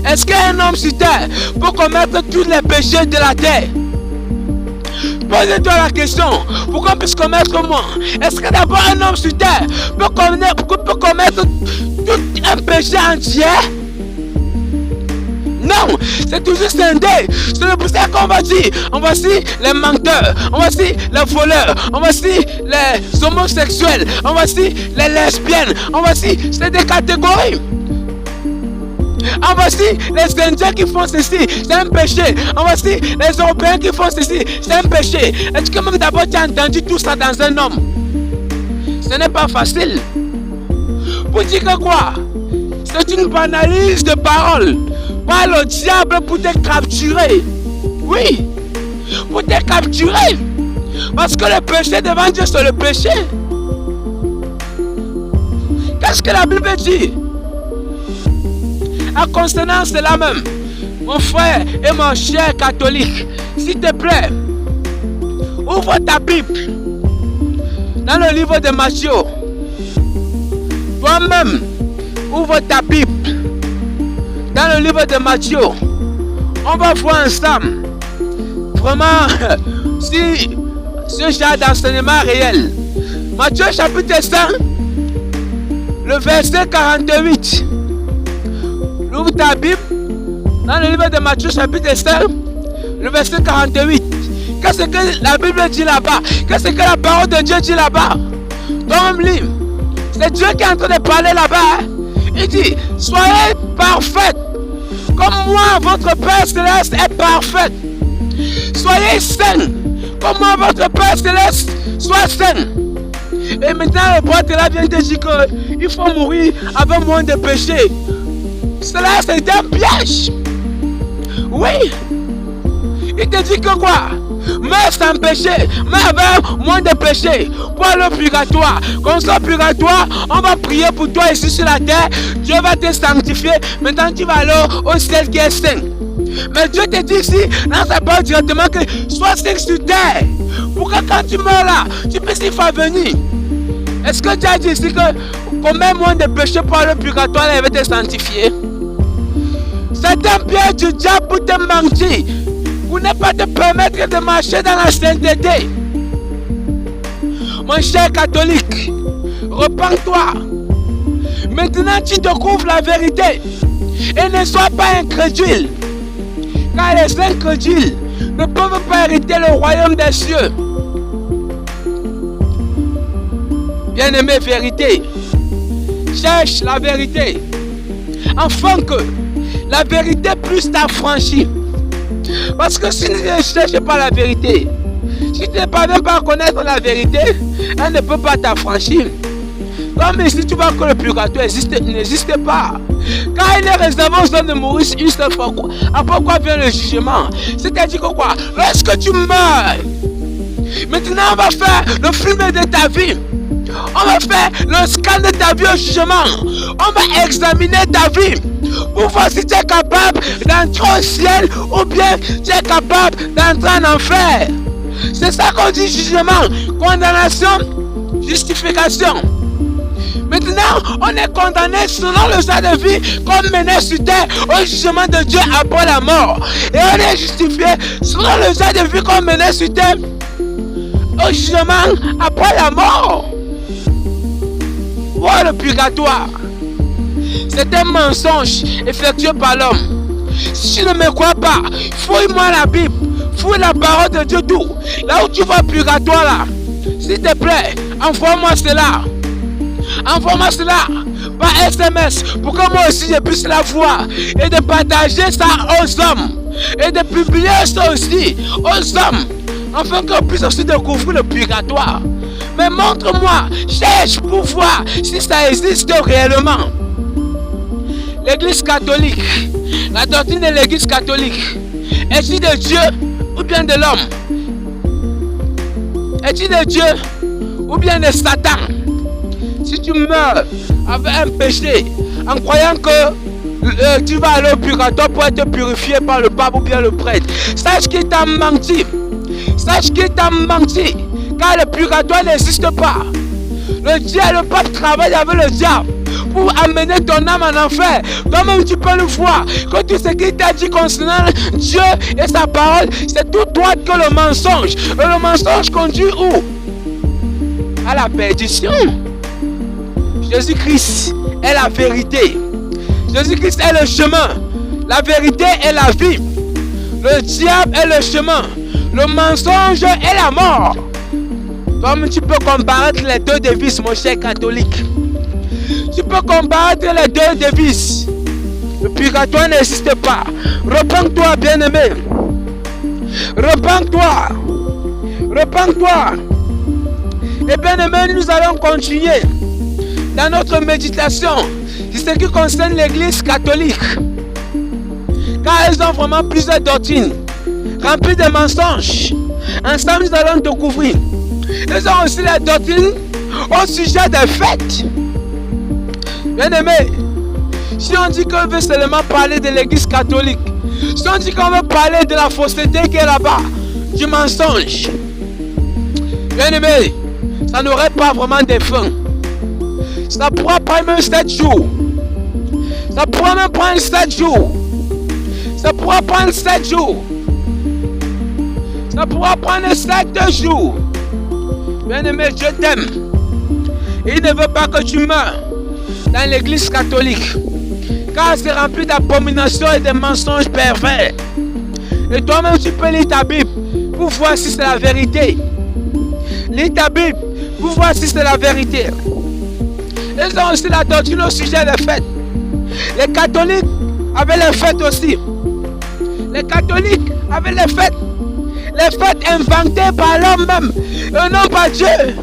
[SPEAKER 1] Est-ce qu'un homme sur terre peut commettre tous les péchés de la terre? Pose-toi la question. Pour qu'on puisse commettre moins. Est-ce que d'abord un homme sur terre peut commettre tout un péché entier? Non, c'est toujours scindé. C'est pour ça qu'on va dire, on va dire les menteurs, on va dire les voleurs, on va dire les homosexuels, on va dire les lesbiennes, on va dire, c'est des catégories. On va dire les Indiens qui font ceci, c'est un péché. On va dire les Européens qui font ceci, c'est un péché. Est-ce que même d'abord tu as entendu tout ça dans un homme? Ce n'est pas facile. Pour dire que quoi? C'est une banalise de paroles. Par le diable pour te capturer. Oui, pour te capturer. Parce que le péché devant Dieu, c'est le péché. Qu'est-ce que la Bible dit? À consonance de la même, mon frère et mon cher catholique, s'il te plaît, ouvre ta Bible dans le livre de Matthieu. Toi-même, ouvre ta Bible dans le livre de Matthieu, on va voir ensemble vraiment si ce genre d'enseignement réel. Matthieu chapitre 5, le verset 48. Ouvre ta Bible dans le livre de Matthieu chapitre 5, le verset 48. Qu'est-ce que la Bible dit là-bas? Qu'est-ce que la parole de Dieu dit là-bas? Dans le livre, c'est Dieu qui est en train de parler là-bas. Il dit, soyez parfaits, comme moi, votre Père Céleste est parfait. Soyez saints, comme moi, votre Père Céleste soit saint. Et maintenant, le prophète là vient de dire qu'il faut mourir avec moins de péché. Cela, c'est un piège. Oui. Il te dit que quoi? Meurs sans péché, mais avec moins de péché. Pour le purgatoire. Comme ça, purgatoire, on va prier pour toi ici sur la terre. Dieu va te sanctifier. Maintenant, tu vas aller au ciel qui est saint. Mais Dieu te dit ici, dans sa parole directement, que sois saint sur terre. Pour que quand tu meurs là, tu puisses y faire venir. Est-ce que Dieu a dit ici que combien moins de péché pour le purgatoire, il va te sanctifier? C'est un piège du diable pour te mentir. Pour ne pas te permettre de marcher dans la sainteté. Mon cher catholique, repens-toi. Maintenant tu découvres la vérité. Et ne sois pas incrédule. Car les incrédules ne peuvent pas hériter le royaume des cieux. Bien-aimé, vérité. Cherche la vérité. Afin que la vérité puisse t'affranchir. Parce que si tu ne cherches pas la vérité, si tu ne parviens pas à connaître la vérité, elle ne peut pas t'affranchir. Comme ici, tu vois que le purgatoire n'existe pas. Car il est réservé aux hommes de mourir une seule fois. Après quoi vient le jugement? C'est-à-dire que quoi? Lorsque tu meurs, maintenant on va faire le film de ta vie. On va faire le scan de ta vie au jugement. On va examiner ta vie pour voir si tu es capable d'entrer au ciel ou bien tu es capable d'entrer en enfer. C'est ça qu'on dit jugement, condamnation, justification. Maintenant, on est condamné selon le genre de vie qu'on menait sur terre au jugement de Dieu après la mort. Et on est justifié selon le genre de vie qu'on menait sur terre au jugement après la mort. Voilà le purgatoire. C'est un mensonge effectué par l'homme. Si tu ne me crois pas, fouille-moi la Bible. Fouille la parole de Dieu tout. Là où tu vas au purgatoire là. S'il te plaît, envoie-moi cela. Envoie-moi cela par SMS pour que moi aussi je puisse la voir et de partager ça aux hommes et de publier ça aussi aux hommes afin qu'on puisse aussi découvrir le purgatoire. Mais montre-moi, cherche pour voir si ça existe réellement. L'église catholique, la doctrine de l'église catholique, est-il de Dieu ou bien de l'homme? Est-il de Dieu ou bien de Satan? Si tu meurs avec un péché, en croyant que tu vas aller au purgatoire pour être purifié par le pape ou bien le prêtre, sache qu'il t'a menti. Sache qu'il t'a menti. Car le purgatoire n'existe pas. Le diable, le pape travaille avec le diable pour amener ton âme en enfer. Toi-même tu peux le voir. Que tout ce qu'il t'a dit concernant Dieu et sa parole, c'est tout droit que le mensonge. Et le mensonge conduit où? À la perdition. Jésus-Christ est la vérité. Jésus-Christ est le chemin. La vérité est la vie. Le diable est le chemin. Le mensonge est la mort. Comme tu peux comparaître les deux devises, mon cher catholique. Tu peux comparaître les deux devises. Le purgatoire n'existe pas. Repends-toi, bien-aimé. Repends-toi. Repends-toi. Et bien-aimé, nous allons continuer dans notre méditation. C'est ce qui concerne l'église catholique. Car elles ont vraiment plusieurs doctrines remplies de mensonges. Ensemble, nous allons découvrir. Elles ont aussi la doctrine au sujet des fêtes. Bien-aimé, si on dit qu'on veut seulement parler de l'église catholique, si on dit qu'on veut parler de la fausseté qui est là-bas, du mensonge, bien-aimé, ça n'aurait pas vraiment de fin. Ça ne pourra pas même 7 jours. Ça pourra même prendre 7 jours. Ça pourra prendre 7 jours. Ça pourra prendre 7 jours. Bien-aimé, Dieu t'aime. Il ne veut pas que tu meurs dans l'église catholique. Car c'est rempli d'abominations et de mensonges pervers. Et toi-même, tu peux lire ta Bible pour voir si c'est la vérité. Lis ta Bible pour voir si c'est la vérité. Ils ont aussi la doctrine au sujet des fêtes. Les catholiques avaient les fêtes aussi. Les catholiques avaient les fêtes. Les fêtes inventées par l'homme même et non par Dieu.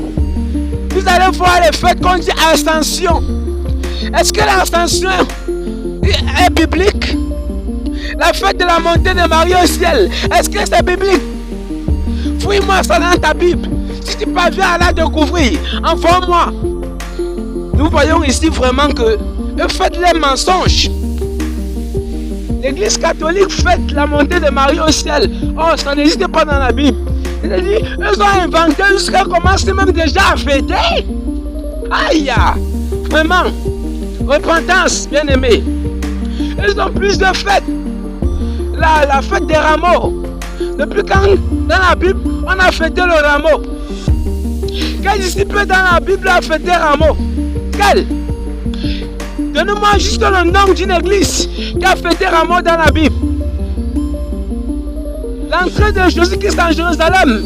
[SPEAKER 1] Vous allez voir les fêtes qu'on dit ascension. Est-ce que l'ascension est biblique? La fête de la montée de Marie au ciel, est-ce que c'est biblique? Fouille-moi ça dans ta Bible. Si tu parviens à la découvrir, envoie-moi. Nous voyons ici vraiment que eux fêtent les mensonges. L'église catholique fête la montée de Marie au ciel. Oh, ça n'existe pas dans la Bible. C'est-à-dire, ils ont inventé jusqu'à commencer même déjà à fêter. Aïe! Vraiment. Repentance, bien-aimé. Ils ont plus de fêtes. La fête des rameaux. Depuis quand dans la Bible, on a fêté le rameau? Quel disciple dans la Bible a fêté rameau? Quel? Donne-moi juste le nom d'une église qui a fêté rameau dans la Bible. L'entrée de Jésus-Christ en Jérusalem,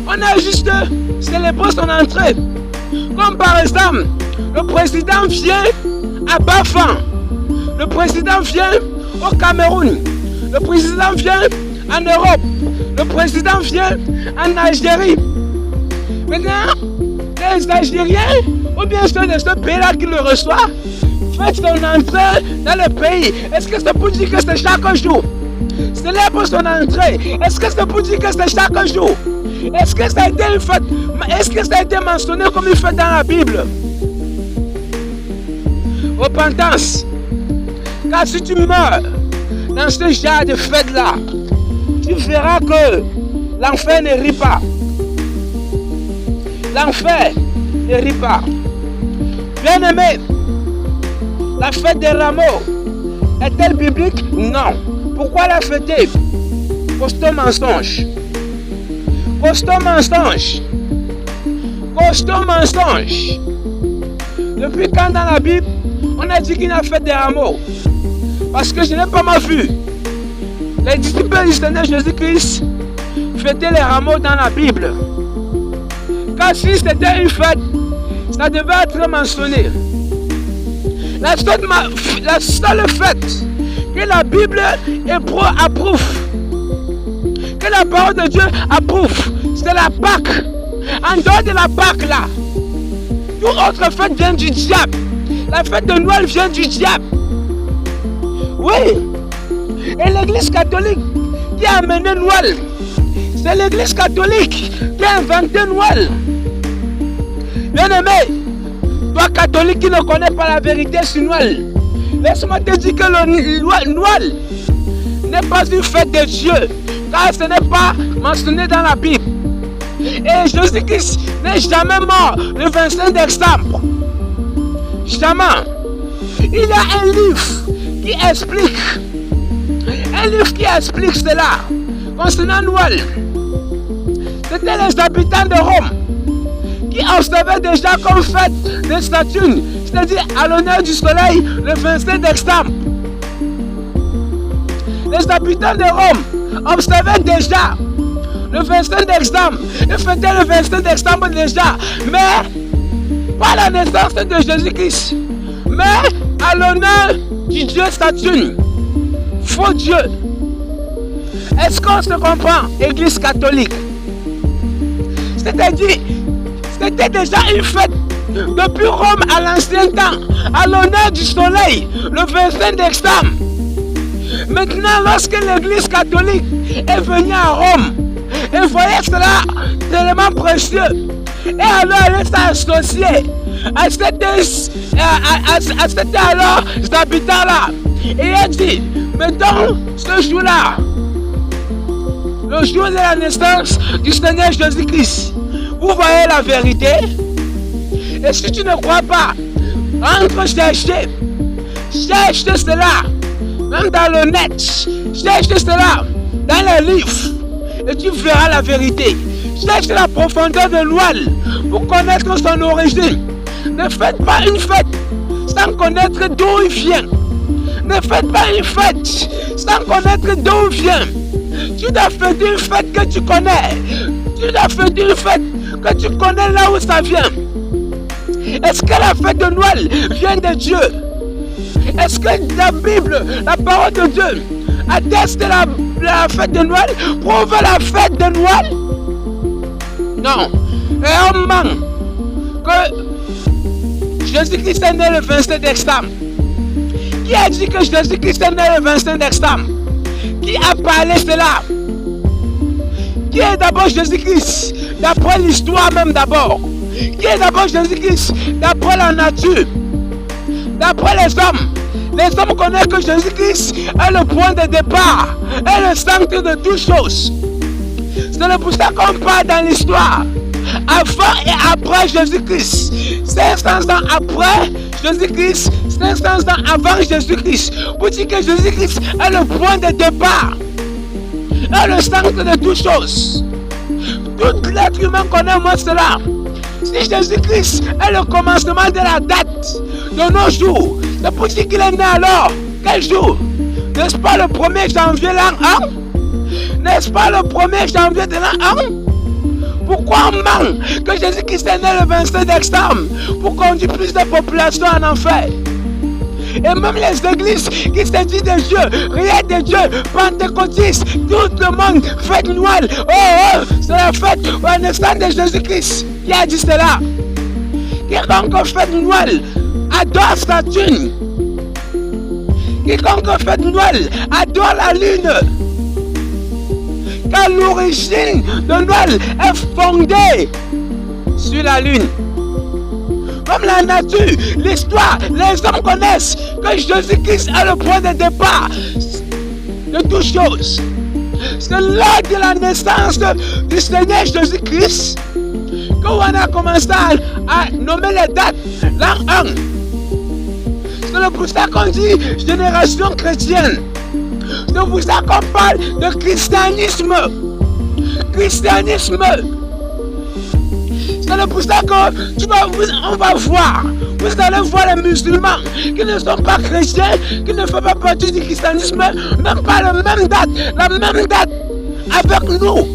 [SPEAKER 1] on a juste célébré son entrée. Comme par exemple, le président vient à Bafan, le président vient au Cameroun, le président vient en Europe, le président vient en Algérie. Maintenant, les Algériens, ou bien ceux de ce pays-là qui le reçoivent, fêtent son entrée dans le pays. Est-ce que c'est pour dire que c'est chaque jour? Célèbre son entrée. Est-ce que c'est pour dire que c'est chaque jour? Est-ce que ça a été une fête? Est-ce que ça a été mentionné comme une fête dans la Bible? Repentance. Car si tu meurs dans ce genre de fête-là, tu verras que l'enfer ne rit pas. L'enfer ne rit pas. Bien-aimé, la fête des rameaux est-elle biblique? Non. Pourquoi la fêter? Costaud mensonge. Costaud mensonge. Costaud mensonge. Depuis quand dans la Bible, on a dit qu'il y a fête des rameaux? Parce que je n'ai pas vu les disciples du Seigneur Jésus-Christ fêter les rameaux dans la Bible. Car si c'était une fête, ça devait être mentionné. La seule fête que la Bible approuve, que la parole de Dieu approuve, c'est la Pâque. En dehors de la Pâque là, toute autre fête vient du diable. La fête de Noël vient du diable. Oui. Et l'église catholique qui a amené Noël, c'est l'église catholique qui a inventé Noël. Bien-aimé, toi catholique qui ne connais pas la vérité sur Noël, laisse-moi te dire que le Noël n'est pas une fête de Dieu, car ce n'est pas mentionné dans la Bible. Et Jésus-Christ n'est jamais mort le 25 décembre. Jamais. Il y a un livre qui explique. Un livre qui explique cela. Concernant Noël. C'était les habitants de Rome qui observaient déjà comme fête de Saturne, c'est-à-dire à l'honneur du soleil, le 25 décembre. Les habitants de Rome observaient déjà le 25 décembre. Ils fêtaient le 25 décembre déjà. Mais pas la naissance de Jésus-Christ. Mais à l'honneur du dieu Saturne. Faux Dieu. Est-ce qu'on se comprend, Église catholique? C'est-à-dire, c'était déjà une fête depuis Rome à l'ancien temps, à l'honneur du soleil, le 25 décembre. Maintenant, lorsque l'Église catholique est venue à Rome, elle voyait cela tellement précieux. Et alors, elle s'est associée à cet alors habitants-là. Et elle dit, mettons ce jour-là, le jour de la naissance du Seigneur Jésus-Christ. Vous voyez la vérité? Et si tu ne crois pas, entre chercher Cherche cela, même dans le net. Cherche cela dans les livres et tu verras la vérité. Cherche la profondeur de Noël pour connaître son origine. Ne faites pas une fête sans connaître d'où il vient. Ne faites pas une fête sans connaître d'où il vient. Tu dois fêter une fête que tu connais. Tu dois fêter une fête que tu connais là où ça vient. Est-ce que la fête de Noël vient de Dieu? Est-ce que la Bible, la parole de Dieu, atteste la fête de Noël, prouve la fête de Noël? Non. Et on ment que Jésus-Christ est né le 25 décembre. Qui a dit que Jésus-Christ est né le 25 décembre? Qui a parlé cela? Qui est d'abord Jésus-Christ? D'après l'histoire même d'abord. Qui est d'abord Jésus-Christ? D'après la nature. D'après les hommes. Les hommes connaissent que Jésus-Christ est le point de départ, est le centre de toutes choses. C'est pour ça qu'on parle dans l'histoire. Avant et après Jésus-Christ. 500 ans après Jésus-Christ, 500 ans avant Jésus-Christ. Pour dire que Jésus-Christ est le point de départ, est le centre de toutes choses. Tout l'être humain connaît moi cela. Si Jésus-Christ est le commencement de la date de nos jours, c'est pour dire qu'il est né alors. Quel jour? N'est-ce pas le 1er janvier l'an 1? N'est-ce pas le 1er janvier de l'an 1? Pourquoi on ment que Jésus-Christ est né le 25 décembre pour conduire plus de population en enfer? Et même les églises qui se disent de Dieu, rien de Dieu, pentecôtistes, tout le monde fête Noël. Oh, c'est la fête au naissance de Jésus-Christ. Qui a dit cela? Quiconque fête Noël adore Saturne. Quiconque fête Noël adore la lune. Car l'origine de Noël est fondée sur la lune. Comme la nature, l'histoire, les hommes connaissent que Jésus-Christ est le point de départ de toutes choses. C'est lors de la naissance du Seigneur Jésus-Christ qu'on a commencé à nommer les dates, l'an 1. C'est pour ça qu'on dit génération chrétienne. C'est pour ça qu'on parle de christianisme. Christianisme. C'est pour ça qu'on va voir. Vous allez voir les musulmans qui ne sont pas chrétiens, qui ne font pas partie du christianisme, même pas la même date avec nous.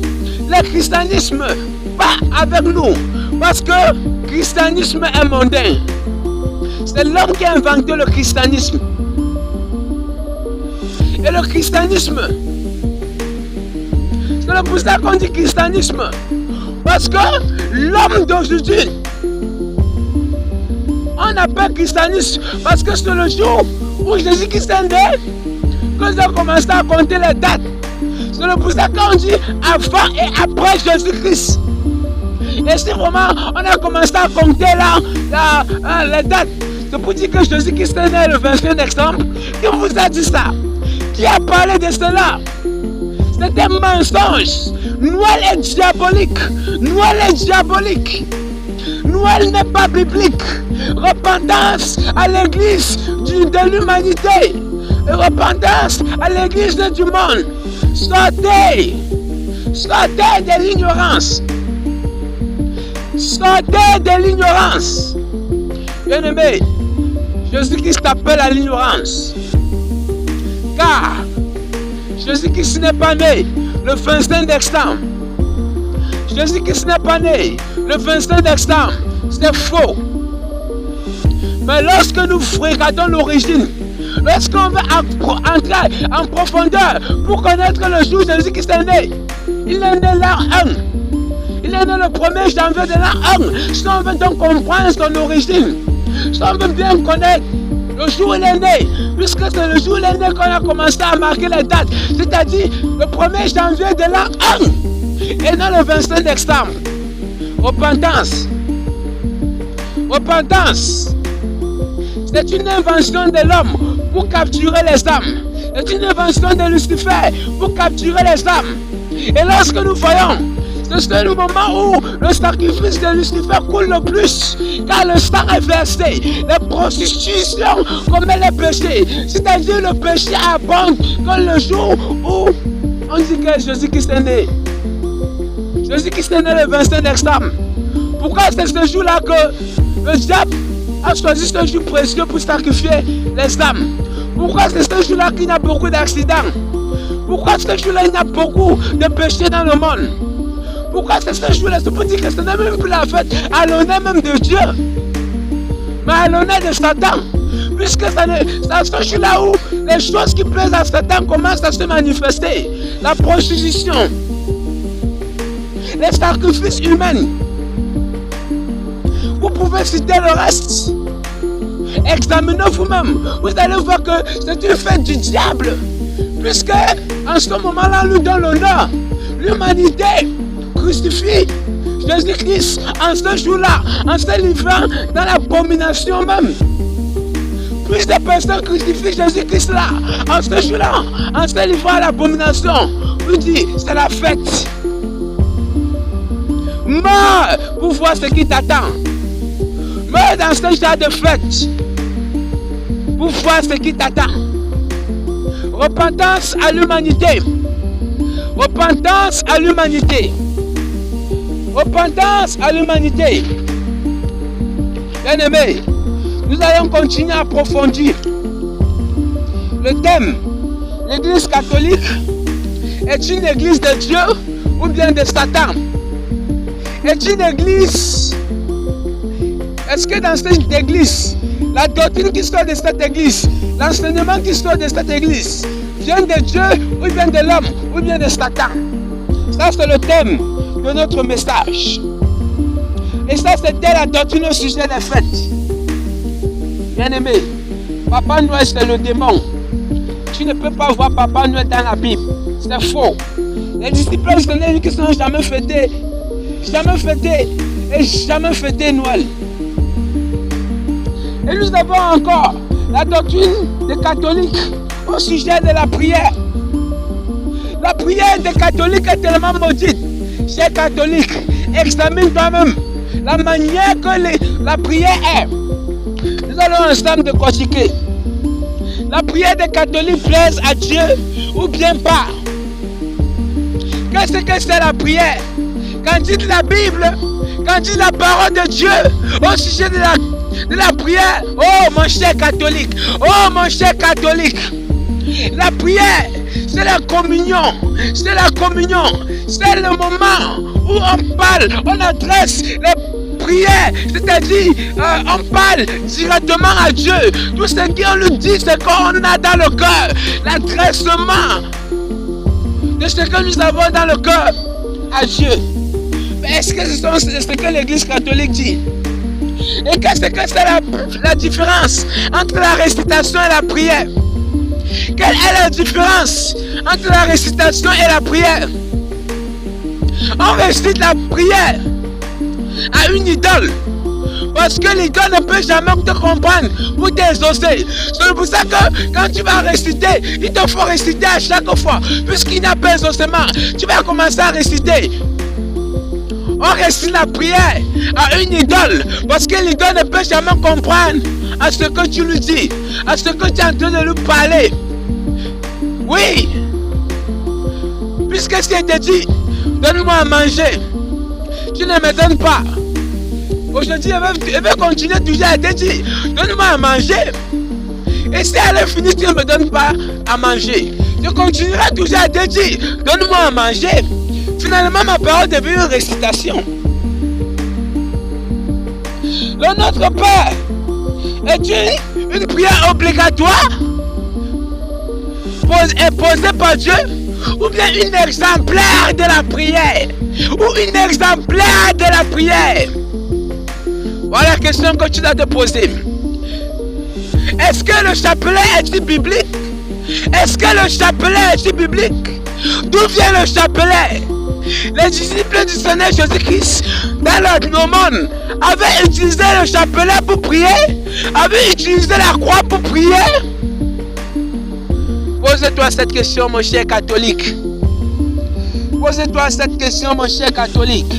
[SPEAKER 1] Le christianisme, pas avec nous. Parce que le christianisme est mondain. C'est l'homme qui a inventé le christianisme. Et le christianisme, c'est pour ça qu'on dit christianisme. Parce que l'homme d'aujourd'hui, on appelle christianisme parce que c'est le jour où Jésus-Christ est né que j'ai commencé à compter les dates. C'est pour ça qu'on dit avant et après Jésus-Christ. Et si vraiment on a commencé à compter là, les dates, c'est pour dire que Jésus-Christ est né le 21 décembre. Qui vous a dit ça? Qui a parlé de cela? C'est un mensonge. Noël est diabolique. Noël est diabolique. Noël n'est pas biblique. Repentance à l'église de l'humanité. Repentance à l'église du monde. Sortez. Sortez de l'ignorance. Sortez de l'ignorance. Bien-aimé, Jésus-Christ appelle à l'ignorance. Car Jésus-Christ n'est pas né le 25 décembre. Jésus-Christ n'est pas né le 25 décembre. C'est faux. Mais lorsque nous regardons l'origine, lorsqu'on veut entrer en profondeur pour connaître le jour où Jésus-Christ est né, il est né l'an 1. Il est né le 1er janvier de l'an 1. Si on veut donc comprendre son origine, si on veut bien connaître le jour où il est né, puisque c'est le jour où il est né qu'on a commencé à marquer les dates, c'est-à-dire le 1er janvier de l'an 1 et non le 25 décembre. Repentance. Repentance. C'est une invention de l'homme pour capturer les âmes. C'est une invention de Lucifer pour capturer les âmes. Et lorsque nous voyons C'est le moment où le sacrifice de Lucifer coule le plus. Car le sang est versé. Les prostitutions commettent les péchés. C'est-à-dire le péché abonde comme le jour où on dit que Jésus-Christ est né. Jésus-Christ est né le 25 décembre. Pourquoi c'est ce jour-là que le diable a choisi ce jour précieux pour sacrifier les âmes? Pourquoi c'est ce jour-là qu'il y a beaucoup d'accidents? Pourquoi ce jour-là il y a beaucoup de péchés dans le monde? Pourquoi c'est ce jour-là? C'est pour dire que ce n'est même plus la fête à l'honneur même de Dieu, mais à l'honneur de Satan. Puisque c'est ce jour-là où les choses qui plaisent à Satan commencent à se manifester. La prostitution, les sacrifices humains. Vous pouvez citer le reste. Examinez vous-même. Vous allez voir que c'est une fête du diable. Puisque en ce moment-là, nous donne l'honneur. L'humanité crucifie Jésus-Christ en ce jour-là, en se livrant dans l'abomination même. Plus de personnes crucifient Jésus-Christ là, en ce jour-là, en se livrant à l'abomination. Vous dites, c'est la fête. Meurs pour voir ce qui t'attend. Meurs dans ce genre de fête pour voir ce qui t'attend. Repentance à l'humanité. Repentance à l'humanité. Repentance à l'humanité. Bien-aimés, nous allons continuer à approfondir le thème. L'église catholique est une église de Dieu ou bien de Satan? Est une église. Est-ce que dans cette église, la doctrine qui sort de cette église, l'enseignement qui sort de cette église, vient de Dieu ou vient de l'homme ou vient de Satan? Ça, c'est le thème de notre message. Et ça, c'était la doctrine au sujet des fêtes. Bien-aimé, Papa Noël, c'est le démon. Tu ne peux pas voir Papa Noël dans la Bible. C'est faux. Les disciples du Seigneur qui n'ont jamais fêté Noël. Et nous avons encore la doctrine des catholiques au sujet de la prière. La prière des catholiques est tellement maudite. Chers catholiques, examine toi-même la manière que la prière est. Nous allons ensemble décortiquer. La prière des catholiques plaise à Dieu ou bien pas? Qu'est-ce que c'est la prière? Quand dit la Bible, quand dit la parole de Dieu au sujet de la prière, oh mon cher catholique, oh mon cher catholique, la prière, c'est la communion, c'est le moment où on parle, on adresse les prières, c'est-à-dire on parle directement à Dieu. Tout ce qu'on nous dit, c'est qu'on a dans le cœur, l'adressement de ce que nous avons dans le cœur à Dieu. Mais est-ce que c'est ce que l'Église catholique dit? Et qu'est-ce que c'est la différence entre la récitation et la prière? Quelle est la différence entre la récitation et la prière? On récite la prière à une idole. Parce que l'idole ne peut jamais te comprendre ou t'exaucer. C'est pour ça que quand tu vas réciter, il te faut réciter à chaque fois. Puisqu'il n'y a pas d'exaucement, tu vas commencer à réciter. On récite la prière à une idole. Parce que l'idole ne peut jamais comprendre à ce que tu lui dis, à ce que tu es en train de lui parler. Oui. Puisque si elle te dit, donne-moi à manger, tu ne me donnes pas. Aujourd'hui, elle va continuer toujours à te dire, donne-moi à manger. Et si elle est finie, tu ne me donnes pas à manger. Je continuerai toujours à te dire, donne-moi à manger. Finalement, ma parole devient une récitation. Le Notre Père est une prière obligatoire imposée par Dieu, ou bien une exemplaire de la prière, ou une exemplaire de la prière. Voilà la question que tu dois te poser. Est-ce que le chapelet est-il biblique? Est-ce que le chapelet est-il biblique? D'où vient le chapelet? Les disciples du Seigneur Jésus-Christ, dans leur monde, avaient utilisé le chapelet pour prier, avaient utilisé la croix pour prier. Pose-toi cette question, mon cher catholique. Pose-toi cette question, mon cher catholique.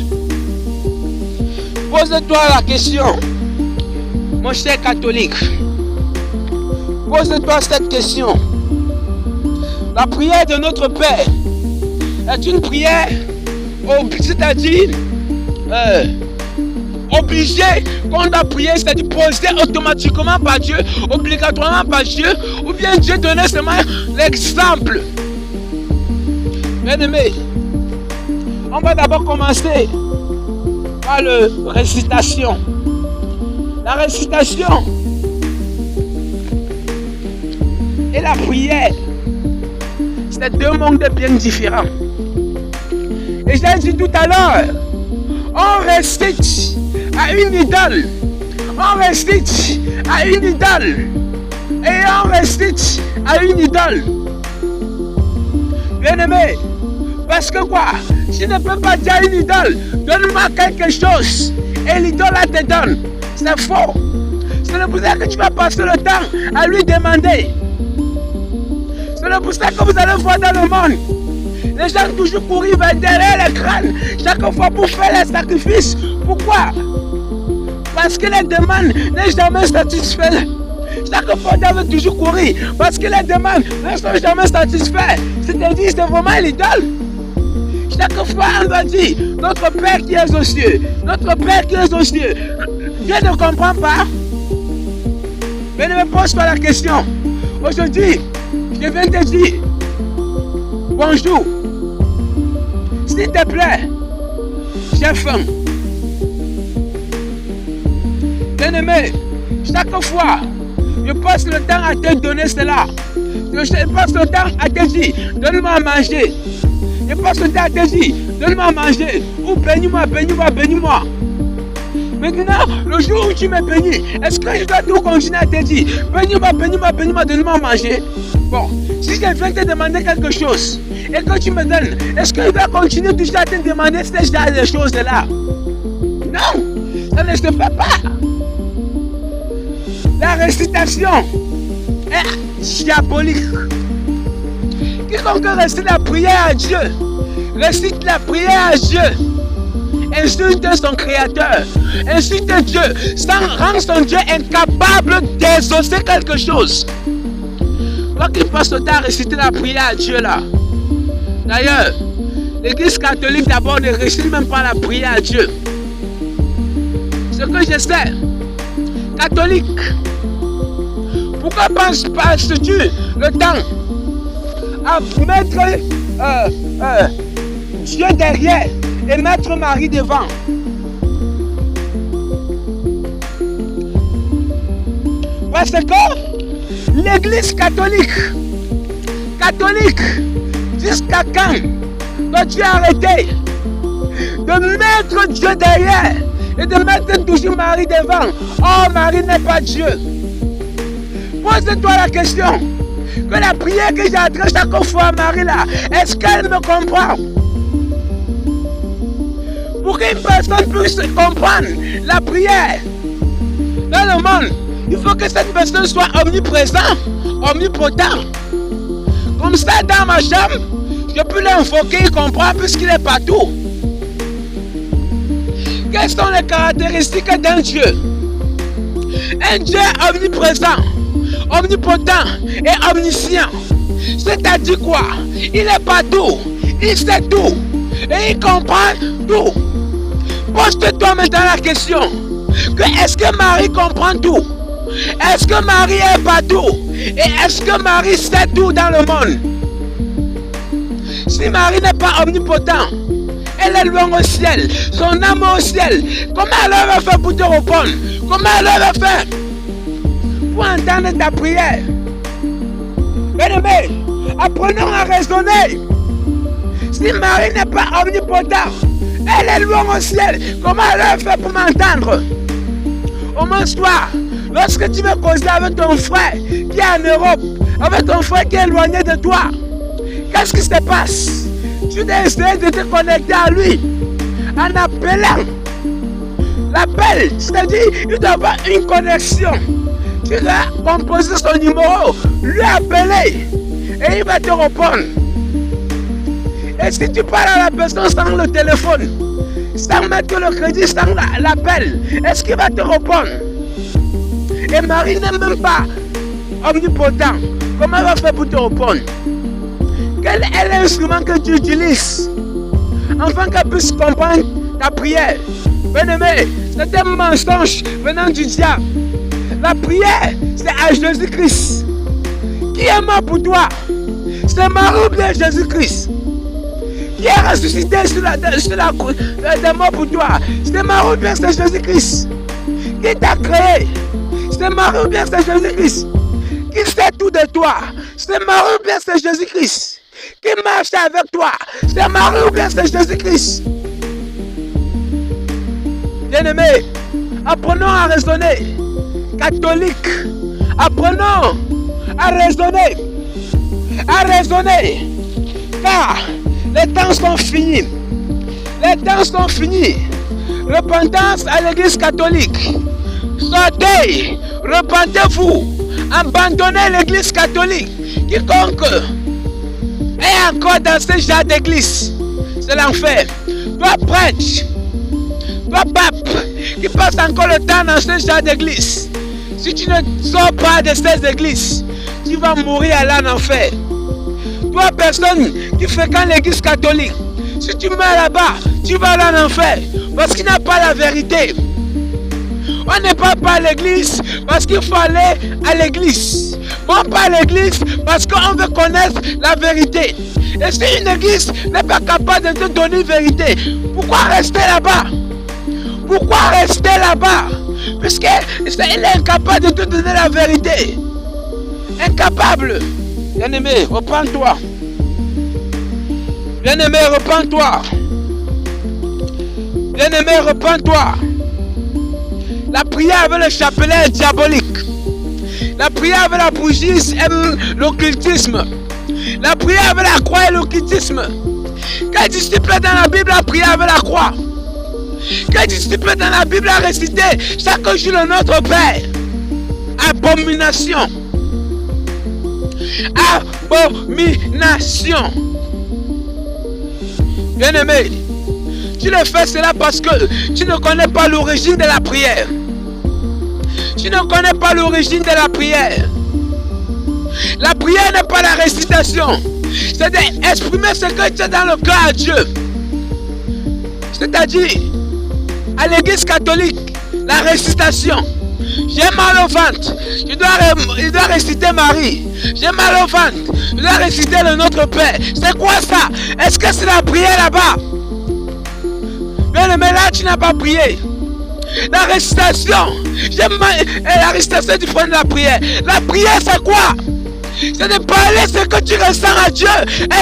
[SPEAKER 1] Pose-toi la question, mon cher catholique. Pose-toi cette question. La prière de notre Père est une prière, c'est-à-dire obligée qu'on doit prier, c'est-à-dire posée automatiquement par Dieu, obligatoirement par Dieu, ou bien Dieu donnait seulement l'exemple. Bien-aimé, on va d'abord commencer par la récitation. La récitation et la prière, c'est deux mondes bien différents. Et j'ai dit tout à l'heure, on récite à une idole. On récite à une idole. Et on récite à une idole. Bien-aimé, parce que quoi? Je ne peux pas dire à une idole, donne-moi quelque chose. Et l'idole te donne. C'est faux. C'est pour ça que tu vas passer le temps à lui demander. C'est pour ça que vous allez voir dans le monde. Les gens toujours courir derrière l'écran chaque fois pour faire les sacrifices. Pourquoi? Parce que les demandes n'est jamais satisfaites. Chaque fois, on doit toujours courir. Parce que les demandes ne sont jamais satisfaites. C'est-à-dire, c'est vraiment l'idole. Chaque fois, on doit dire, notre Père qui est aux cieux. Notre Père qui est aux cieux. Dieu ne comprend pas. Mais ne me pose pas la question. Aujourd'hui, je viens te dire, bonjour. S'il te plaît, j'ai faim. Bien-aimé, chaque fois, je passe le temps à te donner cela. Je passe le temps à te dire, donne-moi à manger. Je passe le temps à te dire, donne-moi à manger. Ou bénis-moi, bénis-moi, bénis-moi. Maintenant, le jour où tu me bénis, est-ce que je dois tout continuer à te dire, bénis-moi, bénis-moi, bénis-moi, donne-moi à manger? Bon, si je viens te demander quelque chose et que tu me donnes, est-ce que je dois continuer toujours à te demander ce genre de choses-là? Non, ça ne se fait pas. La récitation est diabolique. Quiconque récite la prière à Dieu, récite la prière à Dieu, insulte son créateur, insulte Dieu, ça rend son Dieu incapable d'exaucer quelque chose. Donc il passe le temps à réciter la prière à Dieu là. D'ailleurs, l'église catholique d'abord ne récite même pas la prière à Dieu. Ce que je sais, catholique, pourquoi passes-tu le temps à mettre Dieu derrière et mettre Marie devant? Parce que l'église catholique, jusqu'à quand dois-tu arrêter de mettre Dieu derrière et de mettre toujours Marie devant? Oh, Marie n'est pas Dieu. Pose-toi la question, que la prière que j'adresse chaque fois à Marie là, est-ce qu'elle me comprend? Pour qu'une personne puisse comprendre la prière dans le monde, il faut que cette personne soit omniprésente, omnipotent. Comme ça, dans ma chambre, je peux l'invoquer, il comprend puisqu'il est partout. Quelles sont les caractéristiques d'un Dieu? Un Dieu omniprésent, omnipotent et omniscient. C'est-à-dire quoi? Il est partout, il sait tout et il comprend tout. Pose-toi maintenant la question, est-ce que Marie comprend tout? Est-ce que Marie est partout? Et est-ce que Marie sait tout dans le monde? Si Marie n'est pas omnipotent, elle est loin au ciel, son âme est au ciel, comment elle va faire pour te répondre? Comment elle va faire pour entendre ta prière? Bien-aimé, apprenons à raisonner. Si Marie n'est pas omnipotent, elle est loin au ciel, comment elle va faire pour m'entendre? Au moins toi, lorsque tu veux causer avec ton frère qui est en Europe, avec ton frère qui est éloigné de toi, qu'est-ce qui se passe? Tu dois essayer de te connecter à lui en appelant. L'appel, c'est-à-dire il doit avoir une connexion. Tu dois composer son numéro, lui appeler et il va te répondre. Et si tu parles à la personne sans le téléphone, sans mettre le crédit, sans l'appel, est-ce qu'il va te répondre? Et Marie n'est même pas omnipotent. Comment elle va faire pour te répondre? Quel est l'instrument que tu utilises afin qu'elle puisse comprendre ta prière? Bien-aimé, c'est un mensonge venant du diable. La prière, c'est à Jésus-Christ. Qui est mort pour toi? C'est Marie ou bien Jésus-Christ? Qui est ressuscité sur la mort pour toi? C'est Marie ou bien c'est Jésus-Christ? Qui t'a créé? C'est Marie ou bien c'est Jésus-Christ? Qui sait tout de toi? C'est Marie ou bien c'est Jésus-Christ? Qui marche avec toi? C'est Marie ou bien c'est Jésus-Christ? Bien-aimés, apprenons à raisonner. Catholiques, apprenons à raisonner. À raisonner. Car les temps sont finis. Les temps sont finis. Repentance à l'église catholique. Sortez, repentez-vous. Abandonnez l'église catholique. Quiconque est encore dans ce genre d'église, c'est l'enfer. Toi prêtre, toi pape, qui passe encore le temps dans ce genre d'église, si tu ne sors pas de ces églises, tu vas mourir à l'enfer. Toi personne qui fréquente l'église catholique, si tu meurs là-bas, tu vas aller en enfer, parce qu'il n'a pas la vérité. On n'est pas à l'église parce qu'il faut aller à l'église. On pas à l'église parce qu'on veut connaître la vérité. Et si une église n'est pas capable de te donner une vérité, pourquoi rester là-bas? Pourquoi rester là-bas? Puisqu'il est incapable de te donner la vérité. Incapable. Bien-aimé, repends-toi. Bien-aimé, repends-toi. Bien-aimé, repends-toi. La prière avec le chapelet est diabolique. La prière avec la bougie est l'occultisme. La prière avec la croix est l'occultisme. Quel disciple dans la Bible a prié avec la croix? Quel disciple dans la Bible a récité chaque jour le Notre Père? Abomination. Abomination. Bien-aimé, tu le fais cela parce que tu ne connais pas l'origine de la prière. Tu ne connais pas l'origine de la prière. La prière n'est pas la récitation. C'est d'exprimer ce que tu as dans le cœur à Dieu. C'est-à-dire, à l'église catholique, la récitation. J'ai mal au ventre. Je dois réciter Marie. J'ai mal au ventre. Je dois réciter le Notre Père. C'est quoi ça? Est-ce que c'est la prière là-bas? Mais là, tu n'as pas prié. La récitation. La récitation du point de la prière. La prière, c'est quoi? C'est de parler ce que tu ressens à Dieu.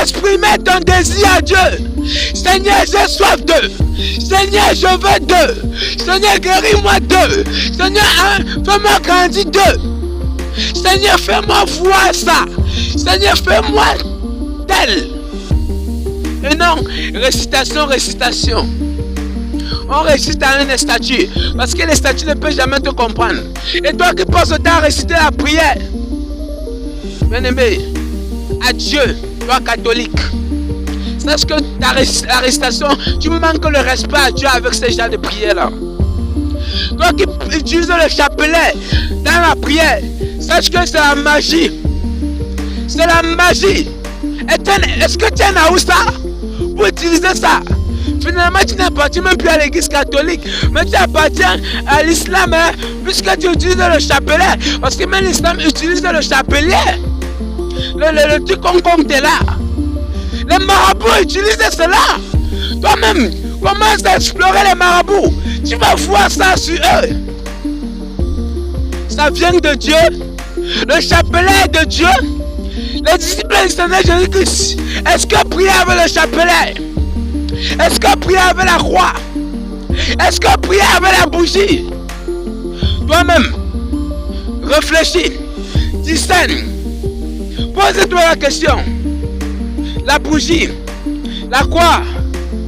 [SPEAKER 1] Exprimer ton désir à Dieu. Seigneur, j'ai soif d'eux. Seigneur, je veux d'eux. Seigneur, guéris-moi d'eux. Seigneur, fais-moi grandir d'eux. Seigneur, fais-moi voir ça. Seigneur, fais-moi tel. Et non, récitation. On récite à un statut. Parce que les statuts ne peuvent jamais te comprendre. Et toi qui passes le temps à réciter la prière. Bien-aimé, à Dieu, toi catholique. Sache que la récitation, tu manques le respect à Dieu avec ce genre de prière-là. Toi qui utilises le chapelet dans la prière, sache que c'est la magie. C'est la magie. Est-ce que tu es un Aoussa pour utiliser ça? Finalement, tu n'appartiens même plus à l'église catholique, mais tu appartiens à l'islam, hein, puisque tu utilises le chapelet. Parce que même l'islam utilise le chapelet. Le truc qu'on est là. Les marabouts utilisent cela. Toi-même, commence à explorer les marabouts. Tu vas voir ça sur eux. Ça vient de Dieu. Le chapelet est de Dieu. Les disciples du Seigneur Jésus-Christ. Est-ce que prier avec le chapelet? Est-ce que prier avec la croix? Est-ce que prier avec la bougie? Toi-même, réfléchis, discerne, pose-toi la question. La bougie, la croix,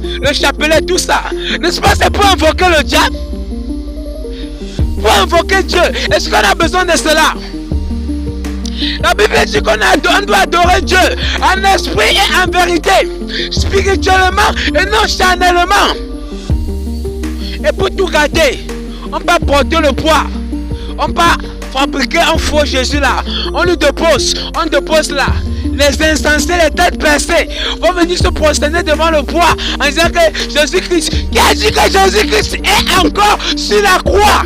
[SPEAKER 1] le chapelet, tout ça, n'est-ce pas c'est pour invoquer le diable? Pour invoquer Dieu, est-ce qu'on a besoin de cela? La Bible dit qu'on doit adorer Dieu en esprit et en vérité, spirituellement et non charnellement. Et pour tout garder, on va porter le poids. On va fabriquer un faux Jésus là. On dépose là. Les insensés, les têtes percées vont venir se prosterner devant le poids en disant que Jésus-Christ, qui a dit que Jésus-Christ est encore sur la croix?